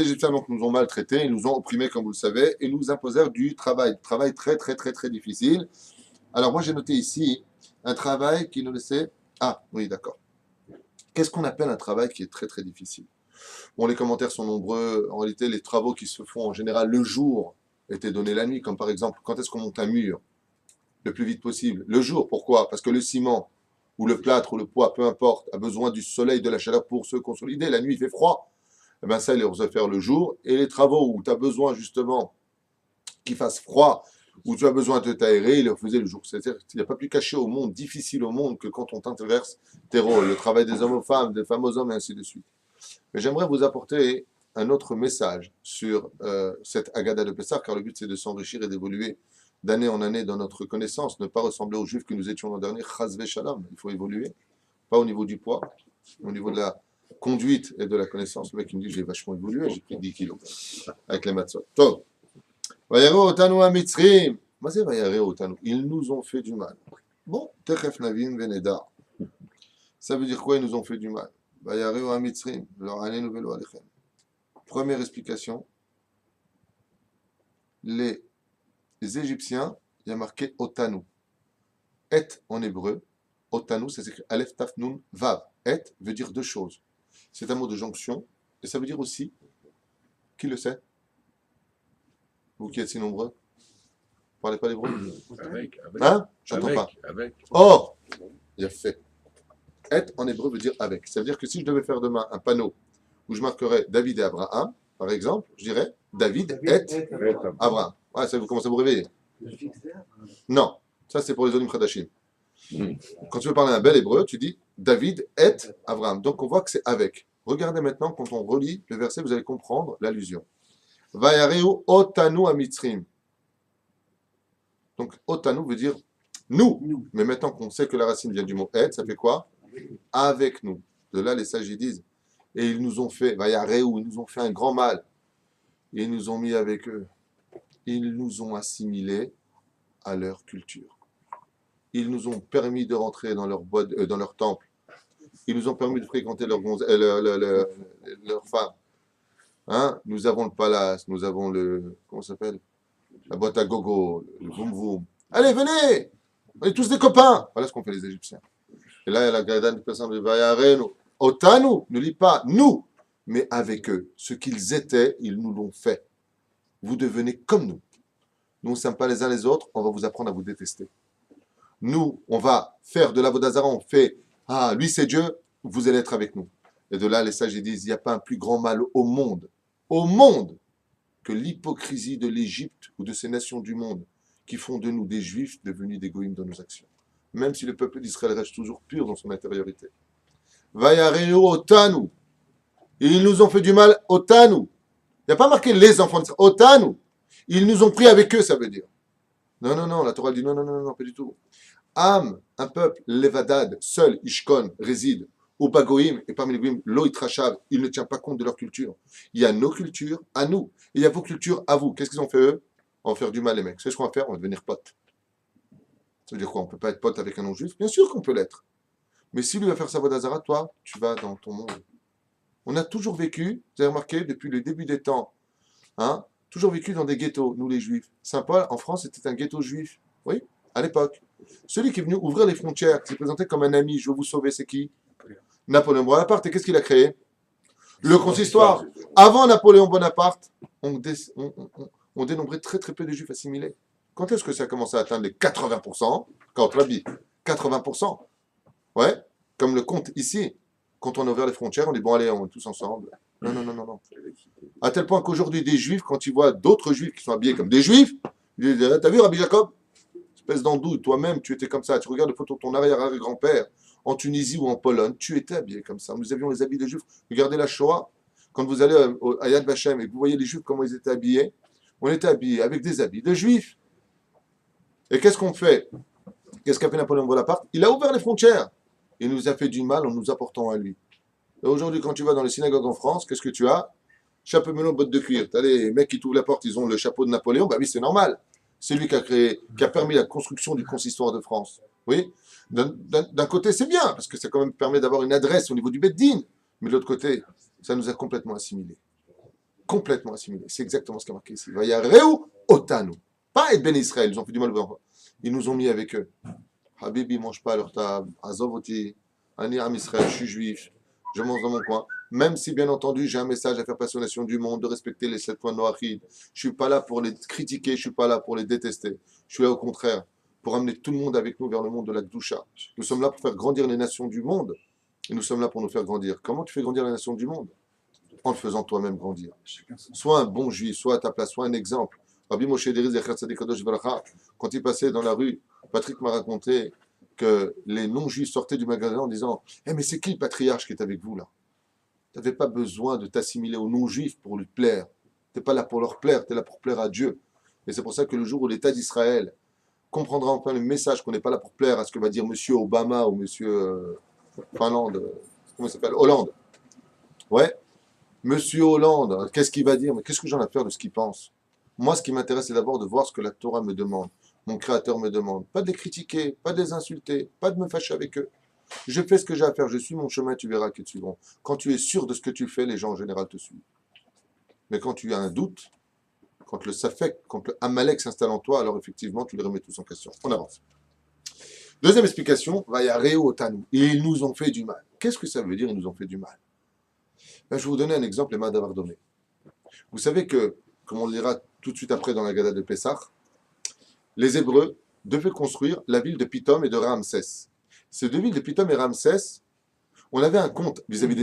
Égyptiens donc, nous ont maltraités, ils nous ont opprimés, comme vous le savez, et nous imposèrent du travail très, très, très, très difficile. Alors, moi, j'ai noté ici un travail qui nous laissait. Ah, oui, d'accord. Qu'est-ce qu'on appelle un travail qui est très, très difficile? Bon, les commentaires sont nombreux. En réalité, les travaux qui se font en général le jour étaient donnés la nuit, comme par exemple, quand est-ce qu'on monte un mur? Le plus vite possible. Le jour, pourquoi? Parce que le ciment, ou le plâtre, ou le poids, peu importe, a besoin du soleil, de la chaleur pour se consolider. La nuit, il fait froid. Eh bien, ça, il faut se faire le jour. Et les travaux où tu as besoin, justement, qu'il fasse froid, où tu as besoin de t'aérer, il le faisait le jour. C'est-à-dire qu'il n'y a pas plus caché au monde, difficile au monde, que quand on t'interverse tes rôles, le travail des hommes aux femmes, des femmes aux hommes, et ainsi de suite. Mais j'aimerais vous apporter un autre message sur cette Agada de Pessah, car le but c'est de s'enrichir et d'évoluer d'année en année dans notre connaissance, ne pas ressembler aux Juifs que nous étions l'an dernier, Chazve Shalom, il faut évoluer, pas au niveau du poids, au niveau de la conduite et de la connaissance. Le mec il me dit j'ai vachement évolué, j'ai pris 10 kilos avec les matzot. Tov. Vayaro otanu hamitzrim. Mais c'est vayaro otanu. Ils nous ont fait du mal. Bon, techef navim veneda. Ça veut dire quoi ils nous ont fait du mal? Vayaro hamitzrim. Lo alenu velo alechem. Première explication. Les Égyptiens, il y a marqué otanu. Et en hébreu, otanu, ça s'écrit Aleph Taf Nun Vav. Et veut dire deux choses. C'est un mot de jonction et ça veut dire aussi, qui le sait? Vous qui êtes si nombreux, vous parlez pas l'hébreu? Avec. Hein? J'entends pas. Avec. Oh, il a fait. Et en hébreu veut dire avec. Ça veut dire que si je devais faire demain un panneau où je marquerais David et Abraham, par exemple, je dirais David et Abraham. Ouais, ça vous commencez à vous réveiller. Non, ça c'est pour les Olim Khadashim. Quand tu veux parler un bel hébreu, tu dis David et Abraham. Donc on voit que c'est avec. Regardez maintenant, quand on relit le verset, vous allez comprendre l'allusion. Vayareu otanu amitzrim. Donc otanu veut dire nous. Mais maintenant qu'on sait que la racine vient du mot et, ça fait quoi? Avec nous. De là, les sages ils disent. Et ils nous ont fait, Vayareu, ils nous ont fait un grand mal. Et ils nous ont mis avec eux. Ils nous ont assimilés à leur culture. Ils nous ont permis de rentrer dans leur boîte, dans leur temple. Ils nous ont permis de fréquenter leurs femmes. Hein? Nous avons le palace, nous avons le, comment ça s'appelle? La boîte à gogo, le boum boum. Allez, venez! On est tous des copains! Voilà ce qu'ont fait les Égyptiens. Et là, il y a la Gaïdan de personne de Vayarenu. Otanu, ne lit pas nous, mais avec eux. Ce qu'ils étaient, ils nous l'ont fait. Vous devenez comme nous. Nous ne sommes pas les uns les autres, on va vous apprendre à vous détester. Nous, on va faire de l'Avodazara, on fait « Ah, lui c'est Dieu, vous allez être avec nous ». Et de là, les sages disent « Il n'y a pas un plus grand mal au monde, que l'hypocrisie de l'Égypte ou de ces nations du monde qui font de nous des Juifs devenus des goïms dans nos actions. Même si le peuple d'Israël reste toujours pur dans son intériorité. « Vayareu otanu » Ils nous ont fait du mal, otanu. Il n'y a pas marqué les enfants d'Israël, otanu. Ils nous ont pris avec eux, ça veut dire. Non, la Torah dit non, pas du tout. Am, un peuple, levadad, seul, ishkon, réside, au bagoïm, et parmi les goïm, lo itrashav, il ne tient pas compte de leur culture. Il y a nos cultures à nous, et il y a vos cultures à vous. Qu'est-ce qu'ils ont fait eux? On va faire du mal, les mecs. C'est ce qu'on va faire, on va devenir potes. Ça veut dire quoi? On ne peut pas être pote avec un non-juif? Bien sûr qu'on peut l'être. Mais si lui va faire sa vodazara, toi, tu vas dans ton monde. On a toujours vécu, vous avez remarqué, depuis le début des temps, hein, toujours vécu dans des ghettos, nous les juifs. Saint-Paul, en France, c'était un ghetto juif. Oui, à l'époque. Celui qui est venu ouvrir les frontières, qui s'est présenté comme un ami, je veux vous sauver, c'est qui? Napoléon Bonaparte. Et qu'est-ce qu'il a créé? Le consistoire. Avant Napoléon Bonaparte, on dénombrait très très peu de juifs assimilés. Quand est-ce que ça a commencé à atteindre les 80%? Quand on l'a dit, 80%. Ouais, comme le compte ici. Quand on a ouvert les frontières, on dit bon allez, on est tous ensemble. Non. À tel point qu'aujourd'hui, des juifs, quand ils voient d'autres juifs qui sont habillés comme des juifs, ils disent t'as vu Rabbi Jacob? Espèce d'andouille, toi-même, tu étais comme ça. Tu regardes les photos de ton arrière-grand-père en Tunisie ou en Pologne, tu étais habillé comme ça. Nous avions les habits des juifs. Regardez la Shoah. Quand vous allez à Yad Vashem et que vous voyez les juifs comment ils étaient habillés, on était habillés avec des habits de juifs. Et qu'est-ce qu'on fait? Qu'est-ce qu'a fait Napoléon Bonaparte? Il a ouvert les frontières. Il nous a fait du mal en nous apportant à lui. Et aujourd'hui, quand tu vas dans les synagogues en France, qu'est-ce que tu as? Chapeau melon, bottes de cuir. T'as les mecs qui t'ouvrent la porte, ils ont le chapeau de Napoléon. Bah oui, c'est normal. C'est lui qui a créé, qui a permis la construction du consistoire de France. Oui. D'un côté, c'est bien, parce que ça quand même permet d'avoir une adresse au niveau du Beddin. Mais de l'autre côté, ça nous a complètement assimilés. Complètement assimilés. C'est exactement ce qui a marqué ici. Vayareu otanu. Pas être Ben Israël, ils ont fait du mal. Ils nous ont mis avec eux. Habibi, mange pas à leur table. Azovoti. Ani Am Israël, je suis juif. Je mange dans mon coin. Même si, bien entendu, j'ai un message à faire passer aux nations du monde, de respecter les 7 points de Noachid. Je suis pas là pour les critiquer, je suis pas là pour les détester. Je suis là au contraire pour amener tout le monde avec nous vers le monde de la Gdusha. Nous sommes là pour faire grandir les nations du monde. Et nous sommes là pour nous faire grandir. Comment tu fais grandir les nations du monde? En le faisant toi-même grandir. Sois un bon juif, sois à ta place, sois un exemple. Rabbi Moshe Deriz, quand il passait dans la rue, Patrick m'a raconté que les non-juifs sortaient du magasin en disant mais c'est qui le patriarche qui est avec vous là? Tu n'avais pas besoin de t'assimiler aux non-juifs pour lui plaire. Tu n'es pas là pour leur plaire, tu es là pour plaire à Dieu. Et c'est pour ça que le jour où l'État d'Israël comprendra enfin le message qu'on n'est pas là pour plaire à ce que va dire M. Obama ou M. Finlande, comment il s'appelle? Hollande. Ouais. Monsieur Hollande, qu'est-ce qu'il va dire? Mais qu'est-ce que j'en ai à faire de ce qu'il pense? Moi, ce qui m'intéresse, c'est d'abord de voir ce que la Torah me demande, mon Créateur me demande. Pas de les critiquer, pas de les insulter, pas de me fâcher avec eux. Je fais ce que j'ai à faire, je suis mon chemin, tu verras qu'ils te suivront. Quand tu es sûr de ce que tu fais, les gens en général te suivent. Mais quand tu as un doute, quand le Safek, quand le Amalek s'installe en toi, alors effectivement, tu les remets tous en question. On avance. Deuxième explication, Vayareu otanu. Ils nous ont fait du mal. Qu'est-ce que ça veut dire, ils nous ont fait du mal? Ben, je vais vous donner un exemple, Emma Davardomé. Vous savez que, comme on le dira tout de suite après dans la Gada de Pessah, les Hébreux devaient construire la ville de Pithom et de Ramsès. Ces deux villes de Pithom et Ramsès, on avait un compte vis-à-vis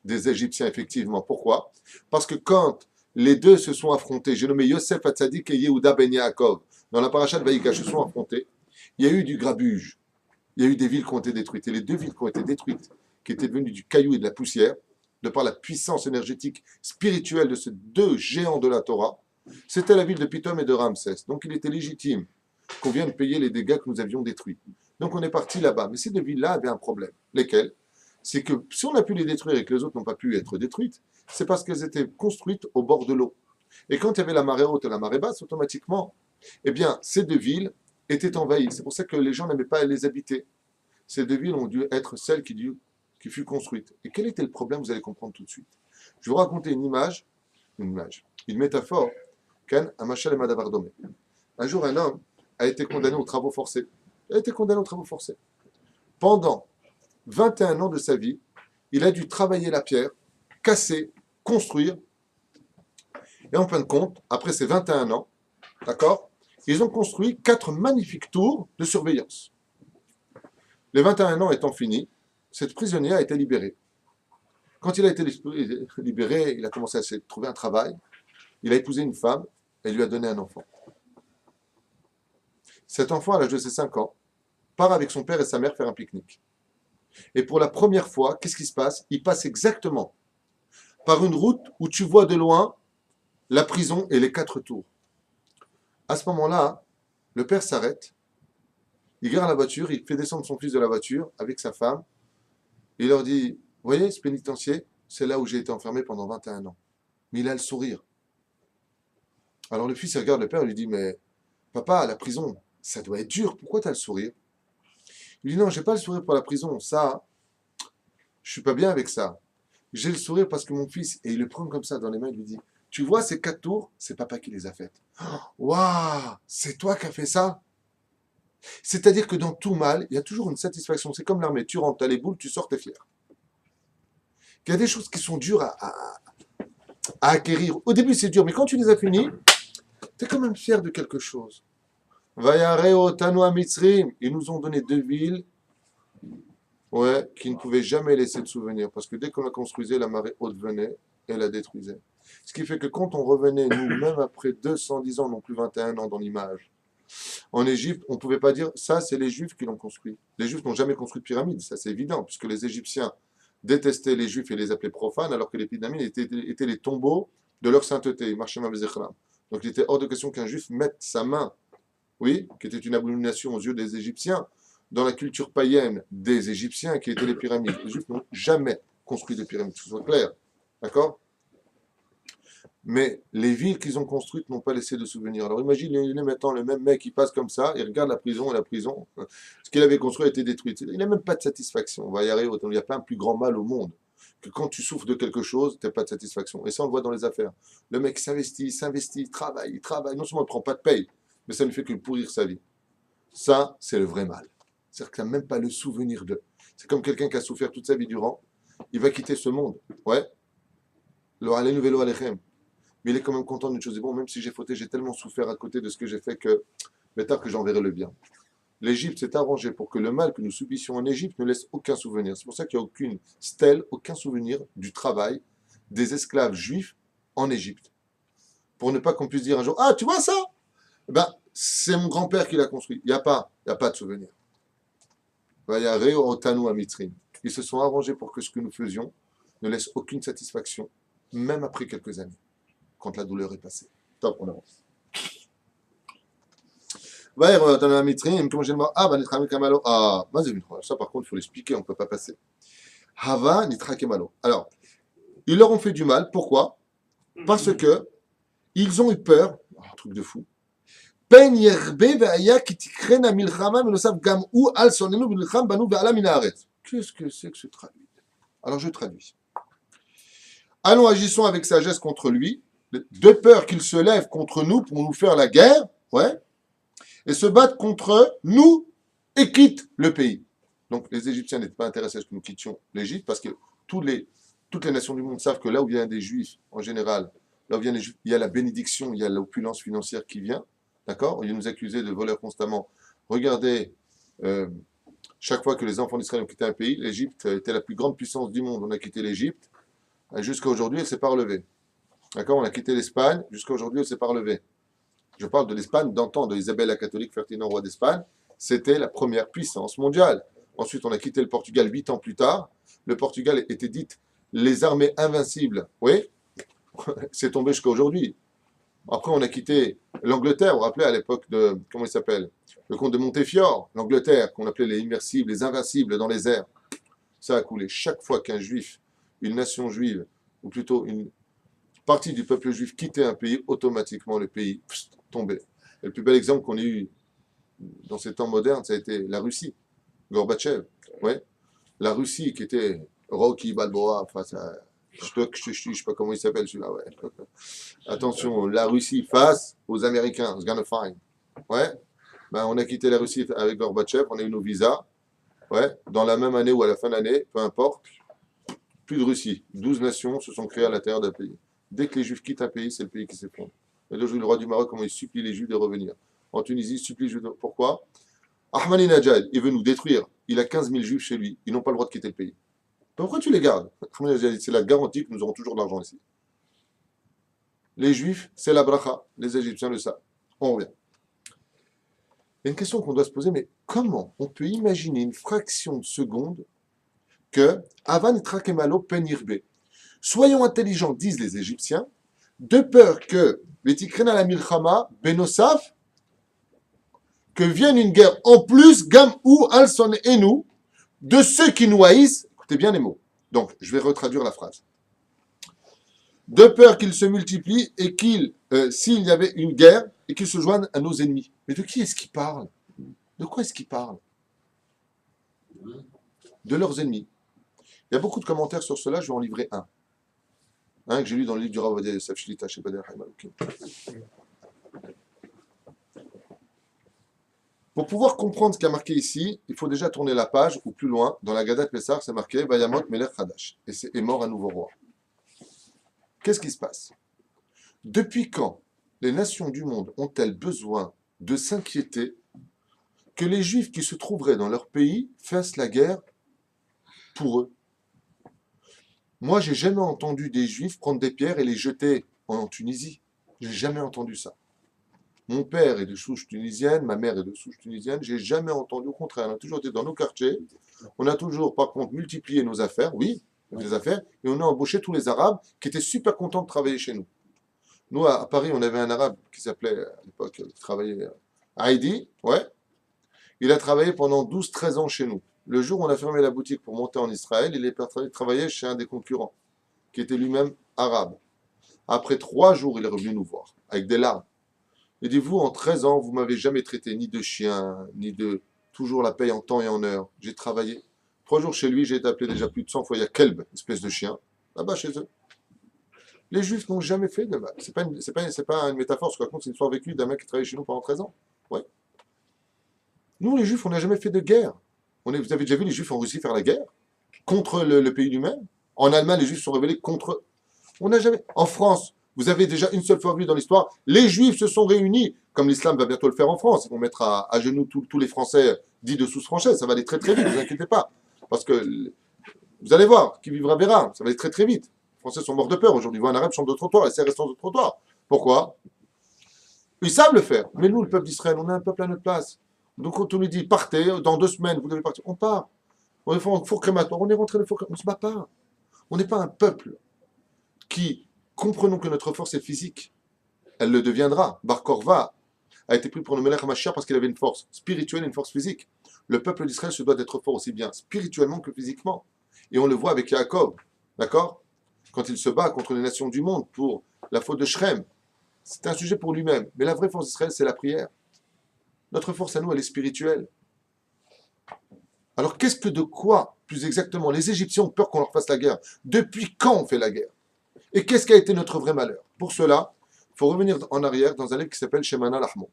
des Égyptiens, effectivement. Pourquoi? Parce que quand les deux se sont affrontés, j'ai nommé Yosef Hatzadik et Yehuda Ben Yaakov, dans la paracha de Vaïkash, se sont affrontés, il y a eu du grabuge, il y a eu des villes qui ont été détruites. Et les deux villes qui ont été détruites, qui étaient devenues du caillou et de la poussière, de par la puissance énergétique spirituelle de ces deux géants de la Torah, c'était la ville de Pithom et de Ramsès. Donc il était légitime qu'on vienne payer les dégâts que nous avions détruits. Donc on est parti là-bas. Mais ces deux villes-là avaient un problème. Lesquels? C'est que si on a pu les détruire et que les autres n'ont pas pu être détruites, c'est parce qu'elles étaient construites au bord de l'eau. Et quand il y avait la marée haute et la marée basse, automatiquement, eh bien, ces deux villes étaient envahies. C'est pour ça que les gens n'aimaient pas les habiter. Ces deux villes ont dû être celles qui fut construite. Et quel était le problème? Vous allez comprendre tout de suite. Je vais vous raconter une métaphore, qu'un Machal et Madavardomé. Un jour, un homme a été condamné aux travaux forcés. Il a été condamné aux travaux forcés. Pendant 21 ans de sa vie, il a dû travailler la pierre, casser, construire. Et en fin de compte, après ces 21 ans, d'accord, ils ont construit 4 magnifiques tours de surveillance. Les 21 ans étant finis, cet prisonnier a été libéré. Quand il a été libéré, il a commencé à se trouver un travail. Il a épousé une femme et lui a donné un enfant. Cet enfant, à l'âge de ses 5 ans, part avec son père et sa mère faire un pique-nique. Et pour la première fois, qu'est-ce qui se passe? Il passe exactement par une route où tu vois de loin la prison et les 4 tours. À ce moment-là, le père s'arrête, il garde la voiture, il fait descendre son fils de la voiture avec sa femme, et il leur dit, vous voyez, ce pénitencier, c'est là où j'ai été enfermé pendant 21 ans. Mais il a le sourire. Alors le fils il regarde le père et lui dit, mais papa, la prison, ça doit être dur, pourquoi tu as le sourire? Il dit, non, j'ai pas le sourire pour la prison, ça, je suis pas bien avec ça. J'ai le sourire parce que mon fils, et il le prend comme ça dans les mains, il lui dit, tu vois ces 4 tours, c'est papa qui les a faites. Waouh, c'est toi qui as fait ça? C'est-à-dire que dans tout mal, il y a toujours une satisfaction. C'est comme l'armée, tu rentres, tu as les boules, tu sors, tu es fier. Il y a des choses qui sont dures à acquérir. Au début, c'est dur, mais quand tu les as finis, tu es quand même fier de quelque chose. Vayareu otanu Mitzrim, ils nous ont donné 2 villes qui ne pouvaient jamais laisser de souvenirs. Parce que dès qu'on la construisait, la marée haute venait et la détruisait. Ce qui fait que quand on revenait, nous, même après 210 ans, non plus 21 ans dans l'image, en Égypte, on ne pouvait pas dire ça, c'est les Juifs qui l'ont construit. Les Juifs n'ont jamais construit de pyramide, ça c'est évident, puisque les Égyptiens détestaient les Juifs et les appelaient profanes, alors que les pyramides étaient les tombeaux de leur sainteté. Donc il était hors de question qu'un Juif mette sa main, oui, qui était une abomination aux yeux des Égyptiens, dans la culture païenne des Égyptiens, qui étaient les pyramides. Les Juifs n'ont jamais construit de pyramides, que ce soit clair. D'accord? Mais les villes qu'ils ont construites n'ont pas laissé de souvenirs. Alors imaginez maintenant le même mec qui passe comme ça, il regarde la prison, et la prison, ce qu'il avait construit a été détruit. Il n'a même pas de satisfaction. On va y arriver, il n'y a pas un plus grand mal au monde que quand tu souffres de quelque chose, tu n'as pas de satisfaction. Et ça, on le voit dans les affaires. Le mec s'investit, il travaille. Non seulement il ne prend pas de paye, mais ça ne fait que pourrir sa vie. Ça, c'est le vrai mal. C'est-à-dire que tu n'as même pas le souvenir de. C'est comme quelqu'un qui a souffert toute sa vie durant. Il va quitter ce monde. Ouais. Lo alenu velo alechem. Mais il est quand même content d'une chose. Et bon, même si j'ai fauté, j'ai tellement souffert à côté de ce que j'ai fait que, mais tard que j'enverrai le bien. L'Égypte s'est arrangée pour que le mal que nous subissions en Égypte ne laisse aucun souvenir. C'est pour ça qu'il n'y a aucune stèle, aucun souvenir du travail des esclaves juifs en Égypte. Pour ne pas qu'on puisse dire un jour, ah, tu vois ça? Ben, c'est mon grand-père qui l'a construit. Il n'y a pas de souvenir. Ils se sont arrangés pour que ce que nous faisions ne laisse aucune satisfaction, même après quelques années, quand la douleur est passée. Top, on avance. Ça par contre, il faut l'expliquer, on ne peut pas passer. Hava nitra kemalo. Alors, ils leur ont fait du mal, pourquoi? Parce que ils ont eu peur, un truc de fou. Qu'est-ce que c'est que ce traduit? Alors je traduis. Allons, agissons avec sagesse contre lui, de peur qu'il se lève contre nous pour nous faire la guerre, ouais, et se battre contre nous et quitte le pays. Donc les Égyptiens n'étaient pas intéressés à ce que nous quittions l'Égypte parce que toutes les nations du monde savent que là où viennent des Juifs, en général, là où viennent les Juifs, il y a la bénédiction, il y a l'opulence financière qui vient, d'accord? Ils nous accusaient de voleurs constamment. Regardez, chaque fois que les enfants d'Israël ont quitté un pays, l'Égypte était la plus grande puissance du monde. On a quitté l'Égypte, jusqu'à aujourd'hui, elle ne s'est pas relevée. D'accord? On a quitté l'Espagne, jusqu'à aujourd'hui, elle ne s'est pas relevée. Je parle de l'Espagne d'antan, de Isabelle la catholique, Ferdinand roi d'Espagne. C'était la première puissance mondiale. Ensuite, on a quitté le Portugal 8 ans plus tard. Le Portugal était dit les armées invincibles. Oui, c'est tombé jusqu'à aujourd'hui. Après, on a quitté l'Angleterre. Vous vous rappelez à l'époque de, comment il s'appelle? Le comte de Montefiore, l'Angleterre, qu'on appelait les immersibles, les invincibles dans les airs. Ça a coulé. Chaque fois qu'un juif, une nation juive, ou plutôt une partie du peuple juif quittait un pays, automatiquement le pays tombait. Et le plus bel exemple qu'on ait eu dans ces temps modernes, ça a été la Russie. Gorbatchev, ouais. La Russie qui était Rocky Balboa face à... Je sais pas comment il s'appelle celui-là, ouais. Attention, la Russie face aux Américains, it's gonna find. Ouais. Ben, on a quitté la Russie avec Gorbatchev, on a eu nos visas. Ouais. Dans la même année ou à la fin de l'année, peu importe, plus de Russie. 12 nations se sont créées à l'intérieur d'un pays. Dès que les Juifs quittent un pays, c'est le pays qui s'effondre. Et aujourd'hui, le roi du Maroc, comment il supplie les Juifs de revenir. En Tunisie, il supplie les Juifs de... Pourquoi? Ahmadinejad, il veut nous détruire. Il a 15 000 Juifs chez lui. Ils n'ont pas le droit de quitter le pays. Pourquoi tu les gardes? Ahmadinejad, c'est la garantie que nous aurons toujours de l'argent ici. Les Juifs, c'est la bracha. Les Égyptiens le savent. On revient. Il y a une question qu'on doit se poser, mais comment on peut imaginer une fraction de seconde que Avan Trakemalo Penirbe. Soyons intelligents, disent les Égyptiens, de peur que Vetikrena la Milchama, Benosaf, que vienne une guerre en plus, Gam ou Alson et nous, de ceux qui nous haïssent. Écoutez bien les mots. Donc, je vais retraduire la phrase. De peur qu'ils se multiplient et qu'ils, s'il y avait une guerre, et qu'ils se joignent à nos ennemis. Mais de qui est-ce qu'ils parlent? De quoi est-ce qu'ils parlent? De leurs ennemis. Il y a beaucoup de commentaires sur cela, je vais en livrer un. Un que j'ai lu dans le livre du Rav Ovadia Yosef Shlita chez Bader Haïmaloukim. Pour pouvoir comprendre ce qui a marqué ici, il faut déjà tourner la page, ou plus loin, dans la Gadat Pessar, c'est marqué Vayamot Melech Hadash. Et c'est mort un nouveau roi. Qu'est-ce qui se passe? Depuis quand les nations du monde ont-elles besoin de s'inquiéter que les Juifs qui se trouveraient dans leur pays fassent la guerre pour eux? Moi, j'ai jamais entendu des Juifs prendre des pierres et les jeter en Tunisie. J'ai jamais entendu ça. Mon père est de souche tunisienne, ma mère est de souche tunisienne. J'ai jamais entendu. Au contraire, on a toujours été dans nos quartiers. On a toujours, par contre, multiplié nos affaires. Oui, des affaires. Et on a embauché tous les Arabes qui étaient super contents de travailler chez nous. Nous, à Paris, on avait un Arabe qui s'appelait, à l'époque, qui travaillait à Heidi. Ouais. Il a travaillé pendant 12-13 ans chez nous. Le jour où on a fermé la boutique pour monter en Israël, il est parti travailler chez un des concurrents, qui était lui-même arabe. Après 3 jours, il est revenu nous voir, avec des larmes. Il dit, vous, en 13 ans, vous m'avez jamais traité ni de chien, ni de toujours la paye en temps et en heure. J'ai travaillé. 3 jours chez lui, j'ai été appelé déjà plus de 100 fois. Il y a Kelb, espèce de chien, là-bas chez eux. Les Juifs n'ont jamais fait de mal. C'est pas une métaphore, je raconte, c'est une histoire vécue d'un mec qui travaillait chez nous pendant 13 ans. Ouais. Nous, les Juifs, on n'a jamais fait de guerre. Vous avez déjà vu les Juifs en Russie faire la guerre contre le pays lui-même. En Allemagne, les Juifs sont rebellés contre. On n'a jamais. En France, vous avez déjà une seule fois vu dans l'histoire, les Juifs se sont réunis, comme l'islam va bientôt le faire en France. Ils vont mettre à genoux tous les Français dits de sous-français. Ça va aller très très vite, ne vous inquiétez pas. Parce que vous allez voir, qui vivra verra. Ça va aller très très vite. Les Français sont morts de peur aujourd'hui. Ils voient un arabe chambre de trottoir et c'est restant de trottoir. Pourquoi? Ils savent le faire. Mais nous, le peuple d'Israël, on a un peuple à notre place. Donc quand on nous dit partez, dans 2 semaines, vous devez partir, on part. On est en four crématoire, on est rentré dans le four crématoire, on ne se bat pas. On n'est pas un peuple qui, comprenons que notre force est physique, elle le deviendra. Bar Korva a été pris pour le Melech HaMashiach parce qu'il avait une force spirituelle et une force physique. Le peuple d'Israël se doit d'être fort aussi bien spirituellement que physiquement. Et on le voit avec Yaakov, d'accord? Quand il se bat contre les nations du monde pour la faute de Shrem, c'est un sujet pour lui-même. Mais la vraie force d'Israël, c'est la prière. Notre force à nous, elle est spirituelle. Alors qu'est-ce que de quoi, plus exactement, les Égyptiens ont peur qu'on leur fasse la guerre? Depuis quand on fait la guerre? Et qu'est-ce qui a été notre vrai malheur? Pour cela, il faut revenir en arrière dans un livre qui s'appelle Shemana Lahmon.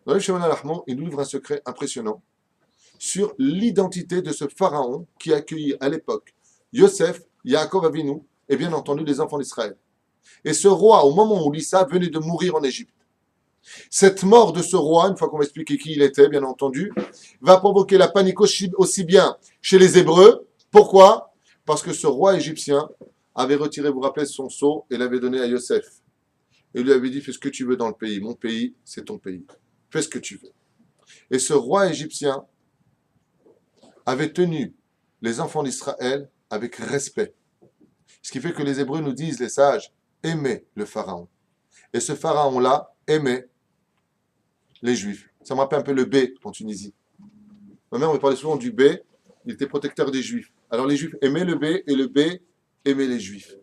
Dans le livre Shemana Lahmon, il nous livre un secret impressionnant sur l'identité de ce pharaon qui a accueilli à l'époque Yosef, Yaakov Avinu et bien entendu les enfants d'Israël. Et ce roi, au moment où on lit ça, venait de mourir en Égypte. Cette mort de ce roi, une fois qu'on va expliquer qui il était, bien entendu, va provoquer la panique aussi bien chez les Hébreux. Pourquoi? Parce que ce roi égyptien avait retiré, vous vous rappelez, son sceau et l'avait donné à Yosef. Et lui avait dit, fais ce que tu veux dans le pays. Mon pays, c'est ton pays. Fais ce que tu veux. Et ce roi égyptien avait tenu les enfants d'Israël avec respect. Ce qui fait que les Hébreux nous disent, les sages, aimaient le pharaon. Et ce pharaon-là aimait les Juifs. Ça me rappelle un peu le B en Tunisie. Ma mère me parlait souvent du B, il était protecteur des Juifs. Alors les Juifs aimaient le B et le B aimait les Juifs.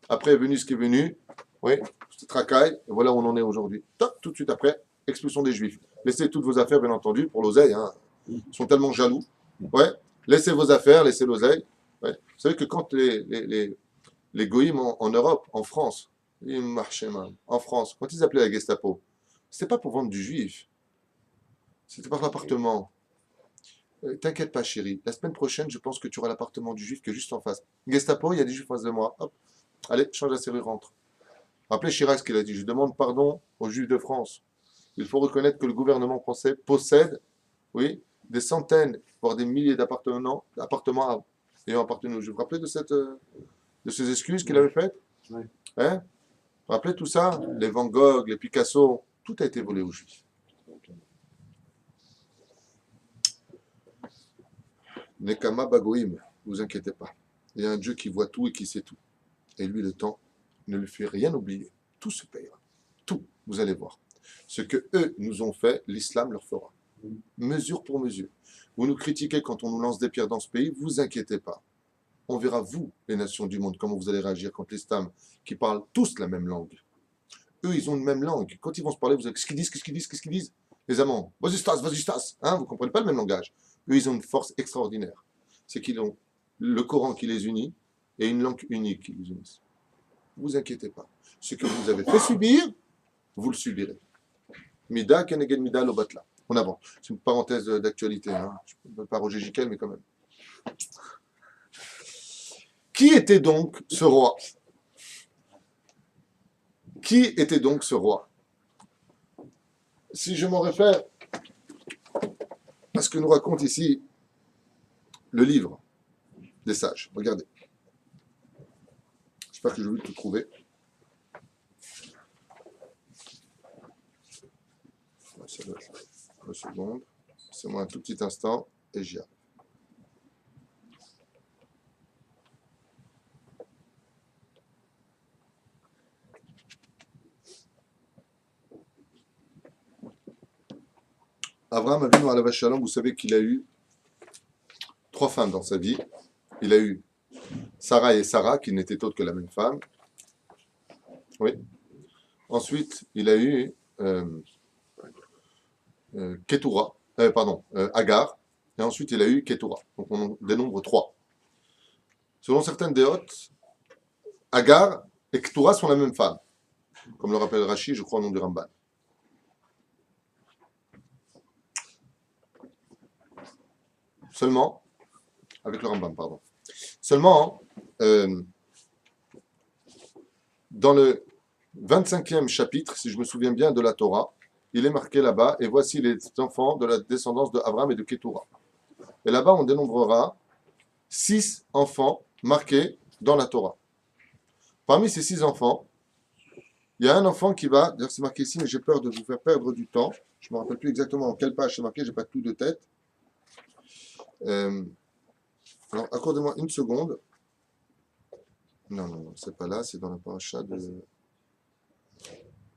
Après est venu ce qui est venu, oui, c'était tracaille, et voilà où on en est aujourd'hui. Tout de suite après, expulsion des Juifs. Laissez toutes vos affaires, bien entendu, pour l'oseille. Hein. Ils sont tellement jaloux. Ouais. Laissez vos affaires, laissez l'oseille. Ouais. Vous savez que quand les goïms en Europe, en France, en France, quand ils appelaient la Gestapo, c'était pas pour vendre du juif. C'était par l'appartement. T'inquiète pas, chérie. La semaine prochaine, je pense que tu auras l'appartement du juif qui est juste en face. Gestapo, il y a des juifs en face de moi. Hop. Allez, change la serrure, rentre. Rappelez Chirac ce qu'il a dit. Je demande pardon aux juifs de France. Il faut reconnaître que le gouvernement français possède, oui, des centaines, voire des milliers d'appartements ayant appartenu aux juifs. Vous vous rappelez de ces excuses qu'il avait faites? Oui. Hein? Vous vous rappelez tout ça? Les Van Gogh, les Picasso, tout a été volé aux juifs. Nekama Bagoïm, ne vous inquiétez pas. Il y a un Dieu qui voit tout et qui sait tout. Et lui, le temps ne lui fait rien oublier. Tout se payera. Tout, vous allez voir. Ce que eux nous ont fait, l'islam leur fera. Mesure pour mesure. Vous nous critiquez quand on nous lance des pierres dans ce pays, vous inquiétez pas. On verra, vous, les nations du monde, comment vous allez réagir contre l'islam, qui parlent tous la même langue. Eux, ils ont une même langue. Quand ils vont se parler, vous allez, qu'est-ce qu'ils disent? Les Amants, vas-y, stas. Hein, vous ne comprenez pas le même langage. Eux, ils ont une force extraordinaire. C'est qu'ils ont le Coran qui les unit et une langue unique qui les unit. Vous inquiétez pas. Ce que vous avez fait subir, vous le subirez. Mida keneged mida lo batla. On avance. C'est une parenthèse d'actualité. Hein. Je ne peux pas Roger Giquel, mais quand même. Qui était donc ce roi? Qui était donc ce roi? Si je m'en réfère à ce que nous raconte ici le livre des sages. Regardez. J'espère que je vais tout trouver. Une seconde. C'est moi un tout petit instant et j'y arrive. Abraham Avinu alav shalom, vous savez qu'il a eu 3 femmes dans sa vie. Il a eu Sarah et Sarah, qui n'étaient autres que la même femme. Oui. Ensuite, il a eu Ketura, Agar. Et ensuite, il a eu Ketura. Donc, on en dénombre 3. Selon certaines déotes, Agar et Ketura sont la même femme. Comme le rappelle Rashi, je crois au nom du Ramban. Seulement, avec le Rambam, pardon. Seulement, dans le 25e chapitre, si je me souviens bien, de la Torah, il est marqué là-bas, et voici les enfants de la descendance de Abraham et de Ketura. Et là-bas, on dénombrera 6 enfants marqués dans la Torah. Parmi ces 6 enfants, il y a un enfant qui va, d'ailleurs c'est marqué ici, mais j'ai peur de vous faire perdre du temps. Je ne me rappelle plus exactement en quelle page c'est marqué, je n'ai pas tout de tête. Alors, accordez-moi une seconde. Non, c'est pas là, c'est dans la paracha de...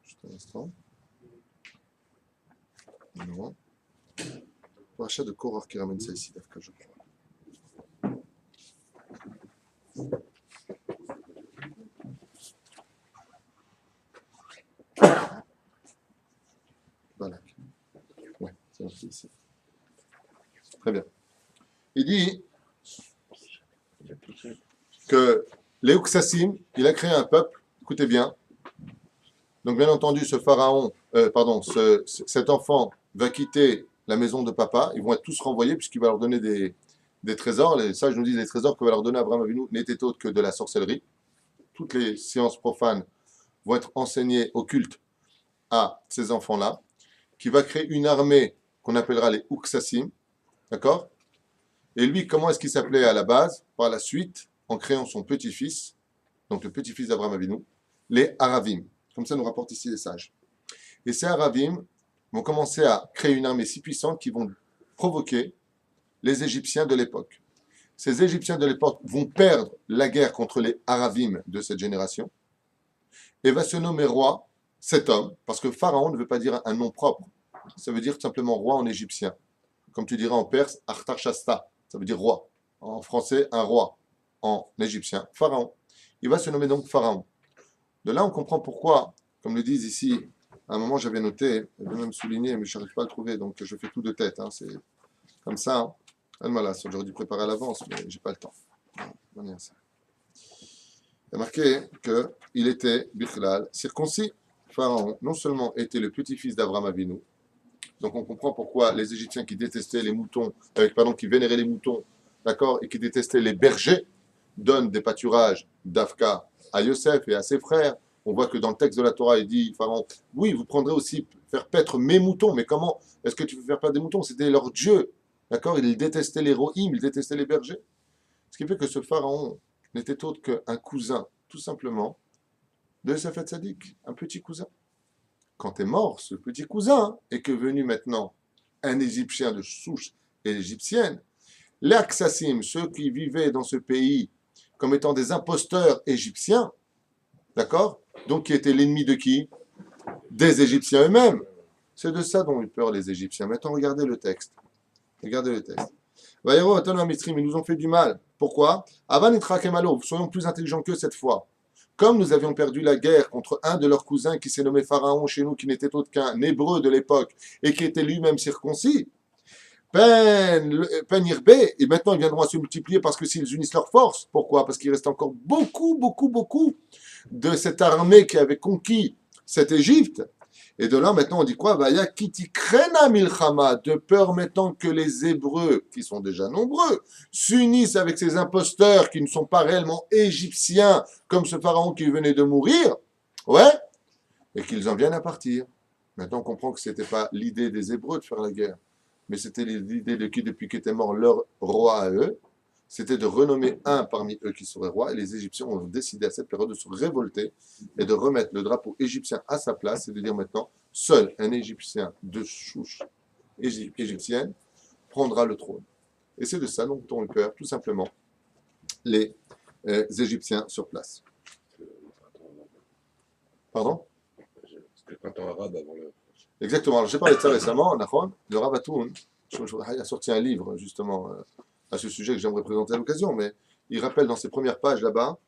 Juste un instant. Non. Paracha de Korach qui ramène ça ici, Dafka, je crois. Voilà. Ouais, c'est marqué ici. Très bien. Il dit que les Uksassim, il a créé un peuple, écoutez bien. Donc, bien entendu, ce pharaon, cet enfant va quitter la maison de papa. Ils vont être tous renvoyés puisqu'il va leur donner des trésors. Les sages nous disent les trésors que va leur donner Abraham Avinu n'étaient autres que de la sorcellerie. Toutes les sciences profanes vont être enseignées occultes à ces enfants-là, qui va créer une armée qu'on appellera les Uksassim. D'accord? Et lui, comment est-ce qu'il s'appelait à la base? Par la suite, en créant son petit-fils, donc le petit-fils d'Abraham Avinu, les Aravim. Comme ça nous rapporte ici les sages. Et ces Aravim vont commencer à créer une armée si puissante qu'ils vont provoquer les Égyptiens de l'époque. Ces Égyptiens de l'époque vont perdre la guerre contre les Aravim de cette génération et va se nommer roi cet homme, parce que Pharaon ne veut pas dire un nom propre, ça veut dire tout simplement roi en égyptien. Comme tu dirais en perse, Artarchasta, ça veut dire roi. En français, un roi. En égyptien, Pharaon. Il va se nommer donc Pharaon. De là, on comprend pourquoi, comme le disent ici, à un moment j'avais noté, je vais même souligner, mais je n'arrive pas à le trouver, donc je fais tout de tête. C'est comme ça. J'aurais dû préparer à l'avance, mais je n'ai pas le temps. Il y a marqué qu'il était, Bichlal, circoncis. Pharaon, non seulement était le petit-fils d'Abraham Avinu, donc on comprend pourquoi les Égyptiens qui détestaient les moutons, qui vénéraient les moutons, d'accord, et qui détestaient les bergers, donnent des pâturages d'Afka à Yosef et à ses frères. On voit que dans le texte de la Torah, il dit, Pharaon, oui, vous prendrez aussi faire paître mes moutons, mais comment est-ce que tu veux faire paître des moutons? C'était leur Dieu, d'accord? Il détestait les rohim, il détestait les bergers. Ce qui fait que ce Pharaon n'était autre qu'un cousin, tout simplement, de Yosef Hatzadik, un petit cousin. Quand est mort ce petit cousin, et que venu maintenant un Égyptien de souche égyptienne, les Aksassim, ceux qui vivaient dans ce pays comme étant des imposteurs égyptiens, d'accord? Donc qui étaient l'ennemi de qui? Des Égyptiens eux-mêmes. C'est de ça dont ont eu peur les Égyptiens. Maintenant, regardez le texte. Regardez le texte. Ils nous ont fait du mal. Pourquoi? Soyons plus intelligents qu'eux cette fois. Comme nous avions perdu la guerre contre un de leurs cousins qui s'est nommé Pharaon chez nous, qui n'était autre qu'un hébreu de l'époque et qui était lui-même circoncis, peine Irbé, et maintenant ils viendront à se multiplier parce que s'ils unissent leurs forces, pourquoi? Parce qu'il reste encore beaucoup de cette armée qui avait conquis cette Égypte. Et de là, maintenant, on dit quoi? Vaya kiti krena milchama, de peur maintenant que les Hébreux, qui sont déjà nombreux, s'unissent avec ces imposteurs qui ne sont pas réellement égyptiens, comme ce pharaon qui venait de mourir, ouais, et qu'ils en viennent à partir. Maintenant, on comprend que ce n'était pas l'idée des Hébreux de faire la guerre, mais c'était l'idée de qui, depuis qu'était mort leur roi à eux, c'était de renommer un parmi eux qui serait roi, et les Égyptiens ont décidé à cette période de se révolter et de remettre le drapeau égyptien à sa place, et de dire maintenant, seul un Égyptien de souche égyptienne prendra le trône. Et c'est de ça dont ont eu peur, tout simplement, les Égyptiens sur place. Pardon? C'était le printemps arabe avant le... Exactement. Alors, j'ai parlé de ça récemment, le Rav Atoun a sorti un livre, justement, à ce sujet que j'aimerais présenter à l'occasion, mais il rappelle dans ses premières pages là-bas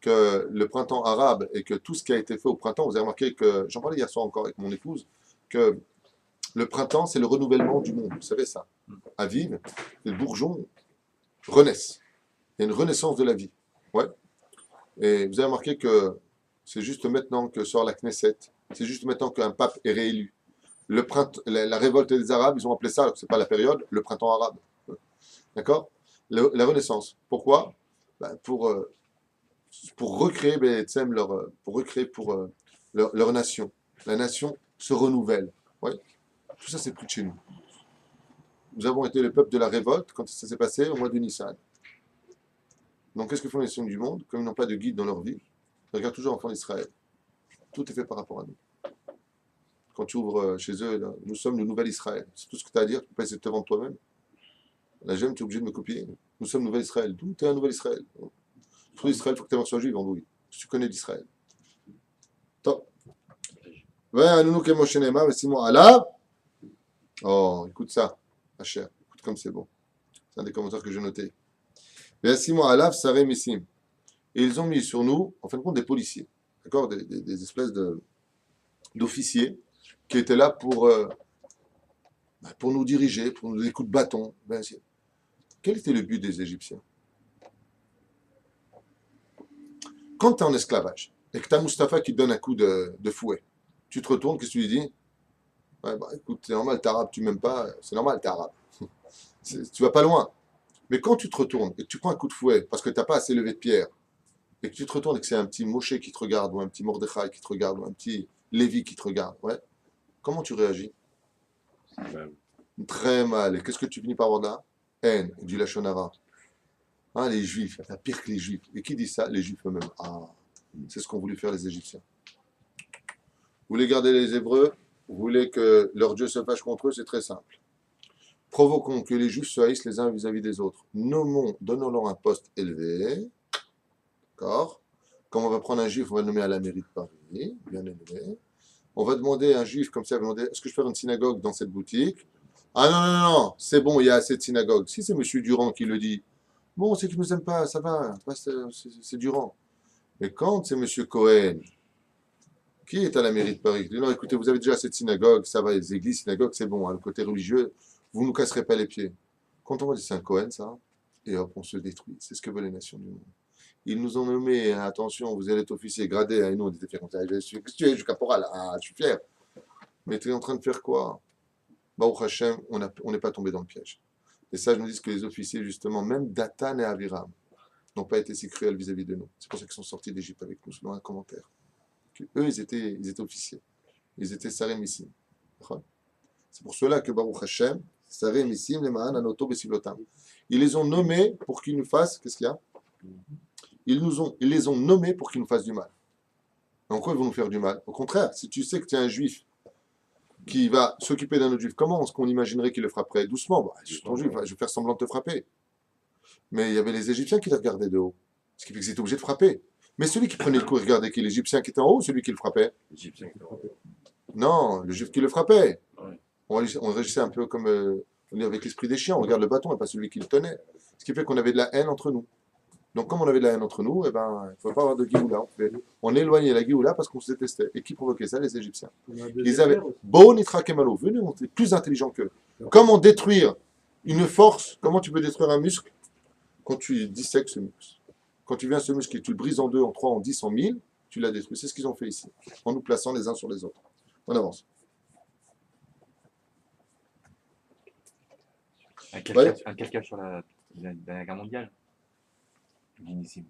que le printemps arabe et que tout ce qui a été fait au printemps, vous avez remarqué que, j'en parlais hier soir encore avec mon épouse, que le printemps, c'est le renouvellement du monde. Vous savez ça. À Vive, les bourgeons renaissent. Il y a une renaissance de la vie. Ouais. Et vous avez remarqué que c'est juste maintenant que sort la Knesset, c'est juste maintenant qu'un pape est réélu. Le printemps, la révolte des Arabes, ils ont appelé ça, alors que ce n'est pas la période, le printemps arabe. D'accord. La renaissance. Pourquoi? Ben, pour recréer pour recréer leur nation. La nation se renouvelle. Ouais. Tout ça, c'est plus de chez nous. Nous avons été le peuple de la révolte quand ça s'est passé au mois de Nissan. Donc, qu'est-ce que font les nations du monde? Comme ils n'ont pas de guide dans leur vie, ils regardent toujours enfants d'Israël. Tout est fait par rapport à nous. Quand tu ouvres chez eux, là, nous sommes le nouvel Israël. C'est tout ce que tu as à dire, tu peux pas essayer de te vendre toi-même. Là, j'aime, tu es obligé de me copier. Nous sommes le nouvel Israël. Tout est un nouvel Israël. Pour Israël, il faut que tu aies un juif, oui. Tu connais d'Israël. Top. Ouais, nous que Moshe Nema, mais Simon Allah. Oh, écoute ça, ma chère. Écoute comme c'est bon. C'est un des commentaires que j'ai noté. Mais Simon Allah, Saré Missim. Et ils ont mis sur nous, en fin de compte, des policiers. D'accord, des espèces d'officiers qui étaient là pour nous diriger, pour nous donner des coups de bâton. Ben, quel était le but des Égyptiens? Quand tu es en esclavage et que tu as Mustapha qui te donne un coup de fouet, tu te retournes, qu'est-ce que tu lui dis? Ouais, bah écoute, c'est normal, t'es arabe, tu m'aimes pas, c'est normal, t'es arabe. Tu vas pas loin. Mais quand tu te retournes et que tu prends un coup de fouet parce que tu n'as pas assez levé de pierre, et que tu te retournes et que c'est un petit Moshe qui te regarde, ou un petit Mordechai qui te regarde, ou un petit Lévi qui te regarde, ouais, comment tu réagis? Mal. Très mal. Et qu'est-ce que tu finis par avoir là? Haine, du Lachonara. Ah, les Juifs, t'as pire que les Juifs. Et qui dit ça? Les Juifs eux-mêmes. Ah, c'est ce qu'ont voulu faire les Égyptiens. Vous voulez garder les Hébreux? Vous voulez que leur Dieu se fâche contre eux? C'est très simple. Provoquons que les Juifs se haïssent les uns vis-à-vis des autres. Donnons-leur un poste élevé. D'accord? Quand on va prendre un Juif, on va le nommer à la mairie de Paris, bien élevé. On va demander à un Juif comme ça, va demander, est-ce que je peux faire une synagogue dans cette boutique? Ah non, non, non, c'est bon, il y a assez de synagogues. Si c'est M. Durand qui le dit, bon, c'est qu'il ne nous aime pas, ça va, c'est Durand. Mais quand c'est M. Cohen, qui est à la mairie de Paris, il dit, non, écoutez, vous avez déjà assez de synagogues, ça va, les églises, synagogues, c'est bon, hein, le côté religieux, vous ne nous casserez pas les pieds. Quand on voit que c'est un Cohen, ça, et hop, on se détruit. C'est ce que veulent les nations du monde. Ils nous ont nommé, attention, vous allez être officier gradé, et nous on était fiers, je suis caporal, ah, je suis fier. Mais tu es en train de faire quoi? Baruch Hashem, on n'est pas tombé dans le piège. Et ça, je me dis que les officiers, justement, même Datan et Aviram, n'ont pas été si cruels vis-à-vis de nous. C'est pour ça qu'ils sont sortis d'Égypte avec nous, selon un commentaire. Eux, ils étaient officiers. Ils étaient Sarem Issim. C'est pour cela que Baruch Hashem, Sarem Issim, les Ma'an, Anoto, Besivlotam. Ils les ont nommés pour qu'ils nous fassent, qu'est-ce qu'il y a? Ils les ont nommés pour qu'ils nous fassent du mal. En quoi ils vont nous faire du mal? Au contraire, si tu sais que tu es un juif qui va s'occuper d'un autre juif, comment est-ce qu'on imaginerait qu'il le frapperait? Doucement, bah, je suis ton juif, je vais faire semblant de te frapper. Mais il y avait les Égyptiens qui les regardaient de haut, ce qui fait qu'ils étaient obligés de frapper. Mais celui qui prenait le coup et regardait qui, l'Égyptien qui était en haut ou celui qui le frappait? L'Égyptien qui l'a frappé. Non, le juif qui le frappait. Ouais. On réagissait un peu comme avec l'esprit des chiens, on regarde le bâton et pas celui qui le tenait. Ce qui fait qu'on avait de la haine entre nous. Donc, comme on avait de la haine entre nous, eh ben, il ne faut pas avoir de Géoula. On éloignait la Géoula parce qu'on se détestait. Et qui provoquait ça? Les Égyptiens. Ils avaient Bon Nitra Kemalo. Venez, on est plus intelligents qu'eux. Comment détruire une force? Comment tu peux détruire un muscle? Quand tu dissèques ce muscle. Quand tu viens ce muscle et tu le brises en deux, en trois, en 10, en 1000, tu l'as détruit. C'est ce qu'ils ont fait ici, en nous plaçant les uns sur les autres. On avance. Un calcage sur la guerre mondiale. Dit Nissim.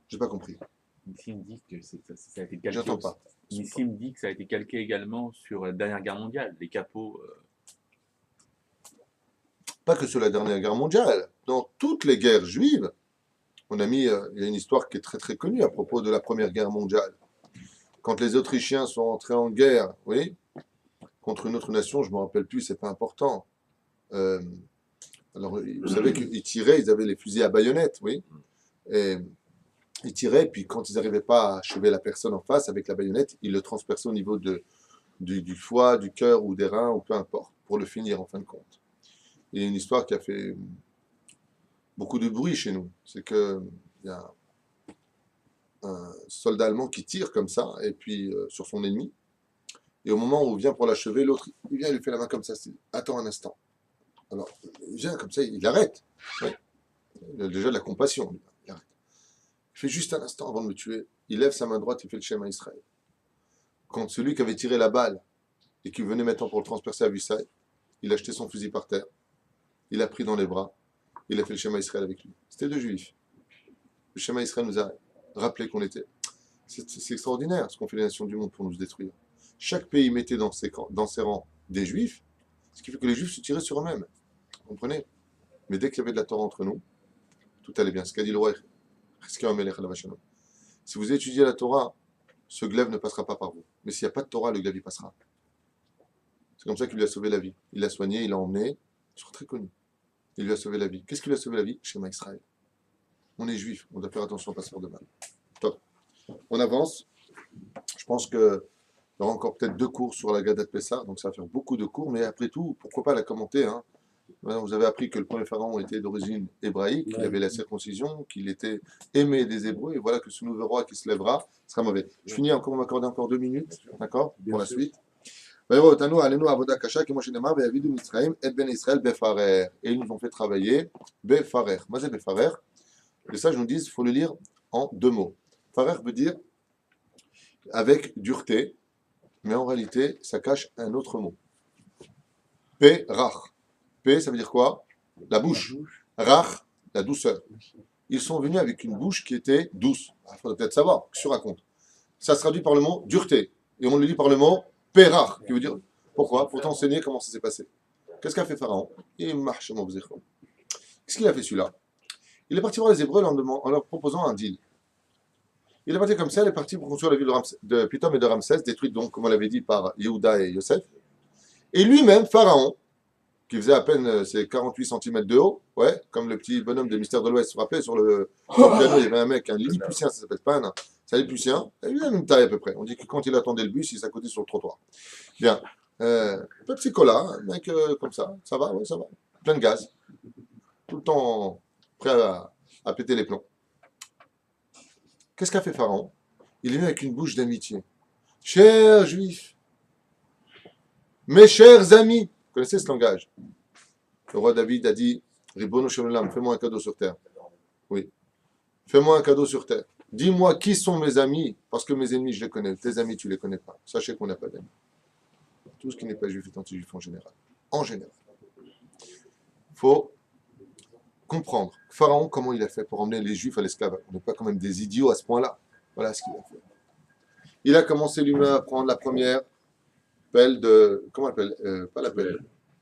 J'ai pas compris. Nissim dit que ça a été calqué. J'entends pas. Nissim dit que ça a été calqué également sur la dernière guerre mondiale. Les capots. Pas que sur la dernière guerre mondiale. Dans toutes les guerres juives, on a mis. Il y a une histoire qui est très très connue à propos de la première guerre mondiale. Quand les Autrichiens sont entrés en guerre, oui, contre une autre nation, je ne me rappelle plus, c'est pas important. Alors, vous savez qu'ils tiraient, ils avaient les fusils à baïonnette, oui. Et ils tiraient, puis quand ils n'arrivaient pas à achever la personne en face avec la baïonnette, ils le transperçaient au niveau du foie, du cœur ou des reins, ou peu importe, pour le finir en fin de compte. Il y a une histoire qui a fait beaucoup de bruit chez nous. C'est que il y a soldat allemand qui tire comme ça, et puis sur son ennemi. Et au moment où il vient pour l'achever, l'autre, il vient, il lui fait la main comme ça. Attends un instant. Alors, il vient comme ça, il arrête. Ouais. Il a déjà de la compassion. Il arrête. Il fait juste un instant avant de me tuer. Il lève sa main droite, il fait le schéma Israël. Quand celui qui avait tiré la balle et qui venait maintenant pour le transpercer à Bussai, il a jeté son fusil par terre. Il l'a pris dans les bras. Il a fait le schéma Israël avec lui. C'était deux juifs. Le schéma Israël nous a rappelé qu'on était. C'est extraordinaire ce qu'ont fait les nations du monde pour nous détruire. Chaque pays mettait dans ses rangs des juifs, ce qui fait que les juifs se tiraient sur eux-mêmes. Vous comprenez? Mais dès qu'il y avait de la Torah entre nous, tout allait bien. Ce qu'a dit le roi, si vous étudiez la Torah, ce glaive ne passera pas par vous. Mais s'il n'y a pas de Torah, le glaive y passera. C'est comme ça qu'il lui a sauvé la vie. Il l'a soigné, il l'a emmené. Ils sont très connus. Il lui a sauvé la vie. Qu'est-ce qui lui a sauvé la vie? Schéma Israël. On est juif, on doit faire attention à ne pas se faire de mal. Top. On avance. Je pense que il y aura encore peut-être 2 cours sur la Gadat Pessah, donc ça va faire beaucoup de cours, mais après tout, pourquoi pas la commenter, hein. Vous avez appris que le premier pharaon était d'origine hébraïque, qu'il avait la circoncision, qu'il était aimé des Hébreux, et voilà que ce nouveau roi qui se lèvera sera mauvais. Je finis encore, on m'accorde encore 2 minutes, d'accord, pour la suite. Et ils nous ont fait travailler Befarer. Moi, c'est Befarer. Et ça, je nous dis, il faut le lire en 2 mots. Farer veut dire avec dureté, mais en réalité, ça cache un autre mot. P, rach. P, ça veut dire quoi? La bouche. Rach, la douceur. Ils sont venus avec une bouche qui était douce. Il faudrait peut-être savoir, que je raconte. Ça se traduit par le mot dureté. Et on le lit par le mot Pérach, qui veut dire pourquoi? Pour t'enseigner comment ça s'est passé. Qu'est-ce qu'a fait Pharaon? Il marche, qu'est-ce qu'il a fait celui-là? Il est parti voir les Hébreux en leur proposant un deal. Il est parti comme ça, il est parti pour construire la ville de Pithom et de Ramsès, détruite donc, comme on l'avait dit, par Yehuda et Yosef. Et lui-même, Pharaon, qui faisait à peine ses 48 cm de haut, ouais, comme le petit bonhomme des Mystères de l'Ouest, vous vous rappelez, sur le piano, il y avait un mec, un Lilliputien, ça s'appelle pas un nain, c'est un Lilliputien, il a la même taille à peu près. On dit que quand il attendait le bus, il s'accotait sur le trottoir. Bien. Petit cola, un mec comme ça va, ouais, ça va. Plein de gaz. Tout le temps prêt à péter les plombs. Qu'est-ce qu'a fait Pharaon? Il est venu avec une bouche d'amitié. Chers juifs, mes chers amis, vous connaissez ce langage? Le roi David a dit, Ribono Shel Olam, fais-moi un cadeau sur terre. Oui. Fais-moi un cadeau sur terre. Dis-moi qui sont mes amis, parce que mes ennemis, je les connais. Tes amis, tu ne les connais pas. Sachez qu'on n'a pas d'amis. Tout ce qui n'est pas juif est anti-juif en général. En général. Il faut comprendre. Pharaon, comment il a fait pour emmener les juifs à l'esclavage? On n'est pas quand même des idiots à ce point-là. Voilà ce qu'il a fait. Il a commencé lui-même à prendre la première pelle de... Comment on appelle pas la pelle.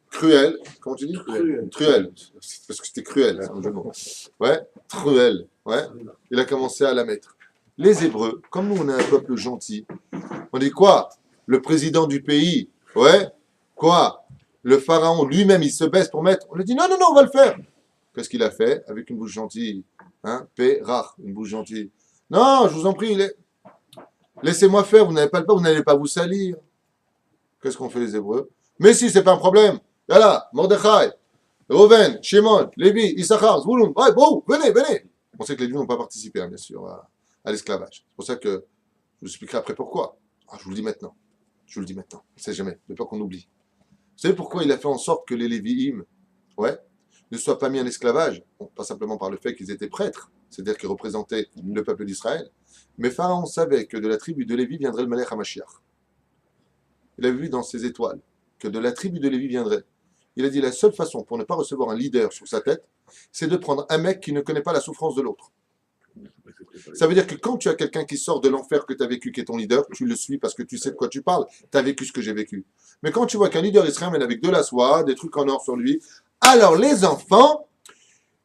Cruelle. Comment tu dis? Truelle. Parce que c'était cruel, c'est un jeu de mots. Ouais, truelle. Ouais. Il a commencé à la mettre. Les Hébreux, comme nous, on est un peuple gentil, on dit quoi? Le président du pays, ouais, quoi? Le pharaon lui-même, il se baisse pour mettre. On lui dit non, on va le faire. Qu'est-ce qu'il a fait? Avec une bouche gentille. Hein? Pérach, une bouche gentille. Non, je vous en prie, laissez-moi faire, vous n'allez pas le faire, vous n'allez pas vous salir. Qu'est-ce qu'ont fait les Hébreux? Mais si, c'est pas un problème. Voilà, Mordechai, Reuven, Shimon, Lévi, Issachar, Zvouloun, ouais, bon, venez. On sait que les Lévis n'ont pas participé, hein, bien sûr, à l'esclavage. C'est pour ça que je vous expliquerai après pourquoi. Je vous le dis maintenant. On ne sait jamais, de peur qu'on oublie. Vous savez pourquoi il a fait en sorte que les Lévi'im, ouais, ne soient pas mis en esclavage? Bon, pas simplement par le fait qu'ils étaient prêtres, c'est-à-dire qu'ils représentaient le peuple d'Israël, mais Pharaon savait que de la tribu de Lévi viendrait le Melech HaMashiach. Il avait vu dans ses étoiles que de la tribu de Lévi viendrait. Il a dit la seule façon pour ne pas recevoir un leader sur sa tête, c'est de prendre un mec qui ne connaît pas la souffrance de l'autre. Ça veut dire que quand tu as quelqu'un qui sort de l'enfer que tu as vécu, qui est ton leader, tu le suis parce que tu sais de quoi tu parles. Tu as vécu ce que j'ai vécu. Mais quand tu vois qu'un leader, il se ramène avec de la soie, des trucs en or sur lui, alors les enfants,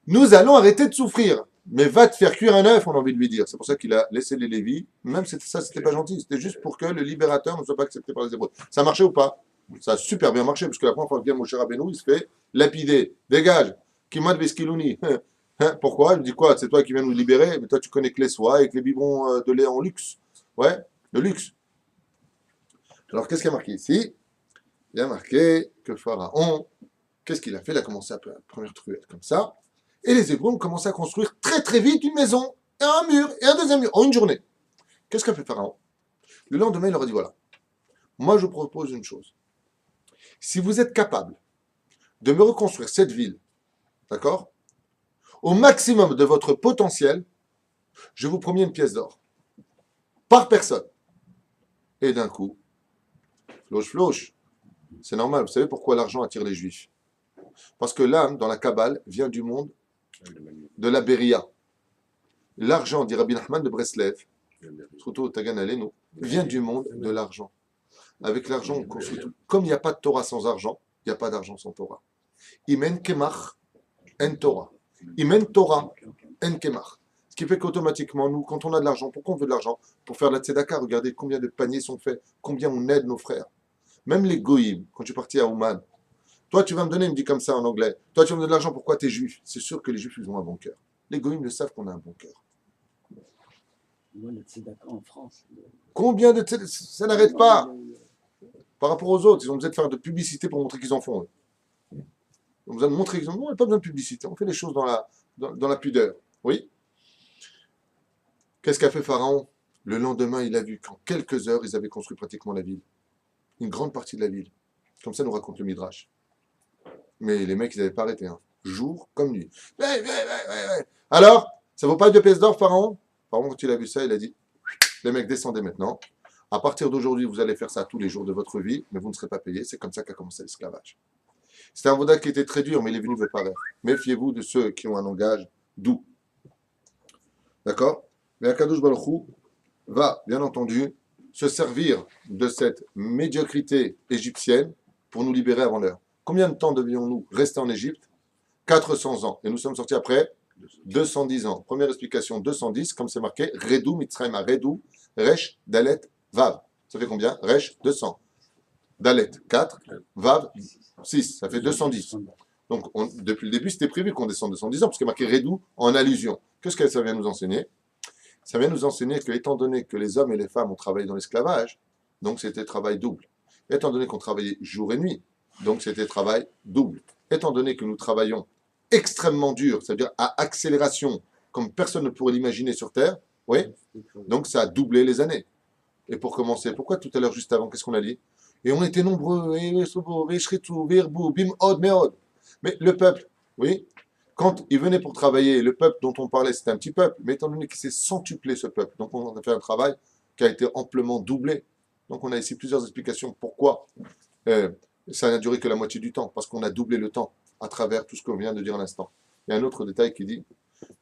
nous allons arrêter de souffrir. Mais va te faire cuire un œuf, on a envie de lui dire. C'est pour ça qu'il a laissé les Lévis. Même ça, c'était pas gentil. C'était juste pour que le libérateur ne soit pas accepté par les Hébreux. Ça marchait ou pas? Ça a super bien marché, parce que la première fois que vient Moshe Rabbeinu, il se fait lapider. Dégage. Kimad Veskilouni. Pourquoi? Il me dit quoi? C'est toi qui viens nous libérer, mais toi tu connais que les soies avec les biberons de lait en luxe. Ouais, le luxe. Alors qu'est-ce qu'il y a marqué ici? Il y a marqué que Pharaon, qu'est-ce qu'il a fait? Il a commencé à faire la première truelle comme ça, et les Hébreux ont commencé à construire très très vite une maison, et un mur, et un deuxième mur, en une journée. Qu'est-ce qu'a fait Pharaon? Le lendemain, il leur a dit, voilà, moi je vous propose une chose. Si vous êtes capable de me reconstruire cette ville, d'accord, au maximum de votre potentiel, je vous promets une pièce d'or. Par personne. Et d'un coup, flouche, c'est normal. Vous savez pourquoi l'argent attire les Juifs? Parce que l'âme, dans la Kabbale, vient du monde de la Beria. L'argent, dit Rabbi Nachman de Breslev, surtout au Tagan Alenu, vient du monde de l'argent. Avec l'argent, on construit tout. Comme il n'y a pas de Torah sans argent, il n'y a pas d'argent sans Torah. Imen kemach en Torah. Imen Torah en kemach. Ce qui fait qu'automatiquement, nous, quand on a de l'argent, pourquoi on veut de l'argent? Pour faire la tzedaka. Regardez combien de paniers sont faits, combien on aide nos frères. Même les goïms, quand tu es parti à Ouman, toi, tu vas me donner, il me dit comme ça en anglais, toi, tu vas me donner de l'argent, pourquoi tu es juif? C'est sûr que les juifs, ils ont un bon cœur. Les goïms le savent qu'on a un bon cœur. Moi, le tzedaka en France. Combien de tzedaka? Ça n'arrête pas. Par rapport aux autres, ils ont besoin de faire de publicité pour montrer qu'ils en font. Ils ont besoin de montrer qu'ils en font. On n'a pas besoin de publicité. On fait les choses dans la pudeur. Oui. Qu'est-ce qu'a fait Pharaon? Le lendemain, il a vu qu'en quelques heures, ils avaient construit pratiquement la ville. Une grande partie de la ville. Comme ça nous raconte le Midrash. Mais les mecs, ils n'avaient pas arrêté. Hein. Jour comme nuit. Ouais. Alors, ça ne vaut pas 2 pièces d'or, Pharaon? Pharaon, quand il a vu ça, il a dit, les mecs, descendez maintenant. À partir d'aujourd'hui, vous allez faire ça tous les jours de votre vie, mais vous ne serez pas payés. C'est comme ça qu'a commencé l'esclavage. C'était un voda qui était très dur, mais il est venu vous paraître. Méfiez-vous de ceux qui ont un langage doux. D'accord? Mais Akadosh Baruch Hu va, bien entendu, se servir de cette médiocrité égyptienne pour nous libérer avant l'heure. Combien de temps devions-nous rester en Égypte? 400 ans. Et nous sommes sortis après 210 ans. Première explication, 210, comme c'est marqué, Redou Mitzrayim, Redou, Resh, Dalet, Vav. Ça fait combien? Resh, 200. Dalet, 4. Vav, 6. Ça fait 210. Donc, depuis le début, c'était prévu qu'on descende 210 ans, parce qu'il y a marqué Redou en allusion. Qu'est-ce que ça vient nous enseigner? Ça vient nous enseigner que, étant donné que les hommes et les femmes ont travaillé dans l'esclavage, donc c'était travail double. Étant donné qu'on travaillait jour et nuit, donc c'était travail double. Étant donné que nous travaillons extrêmement dur, c'est-à-dire à accélération, comme personne ne pourrait l'imaginer sur Terre, oui, donc ça a doublé les années. Et pour commencer, pourquoi tout à l'heure, juste avant, qu'est-ce qu'on a dit? Et on était nombreux, mais le peuple, oui, quand il venait pour travailler, le peuple dont on parlait, c'était un petit peuple, mais étant donné qu'il s'est centuplé ce peuple, donc on a fait un travail qui a été amplement doublé. Donc on a ici plusieurs explications pourquoi ça n'a duré que la moitié du temps, parce qu'on a doublé le temps à travers tout ce qu'on vient de dire à l'instant. Il y a un autre détail qui dit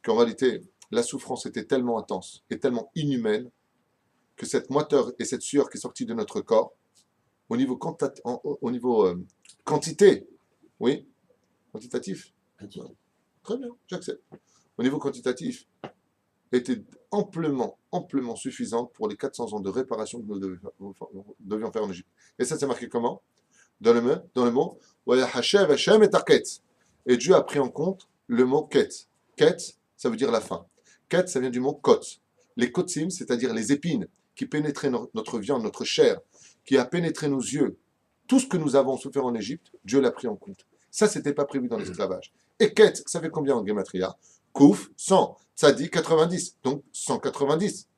qu'en réalité, la souffrance était tellement intense et tellement inhumaine que cette moiteur et cette sueur qui est sortie de notre corps, au niveau, quantité, oui, quantitatif, très bien, j'accepte. Au niveau quantitatif, était amplement suffisante pour les 400 ans de réparation que nous devions faire en Égypte. Et ça, c'est marqué comment? Dans le mot, et Dieu a pris en compte le mot ket. Ket, ça veut dire la fin. Ket, ça vient du mot kot. Les kotsim, c'est-à-dire les épines qui pénétraient notre viande, notre chair, qui a pénétré nos yeux. Tout ce que nous avons souffert en Égypte, Dieu l'a pris en compte. Ça, c'était pas prévu dans l'esclavage. Et ket, ça fait combien en Gematria? Kouf, 100. Tzadi, 90. Donc, 190.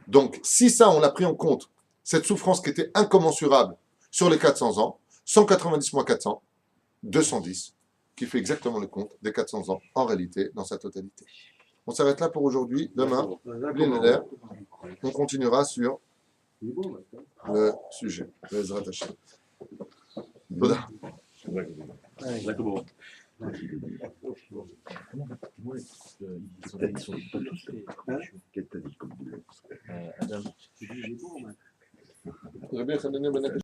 Donc, si ça, on l'a pris en compte, cette souffrance qui était incommensurable sur les 400 ans, 190 moins 400, 210, qui fait exactement le compte des 400 ans, en réalité, dans sa totalité. On s'arrête là pour aujourd'hui. Demain, on continuera sur le sujet. Bezrat Hashem. Toda. Adam. Rabbi Hanania ben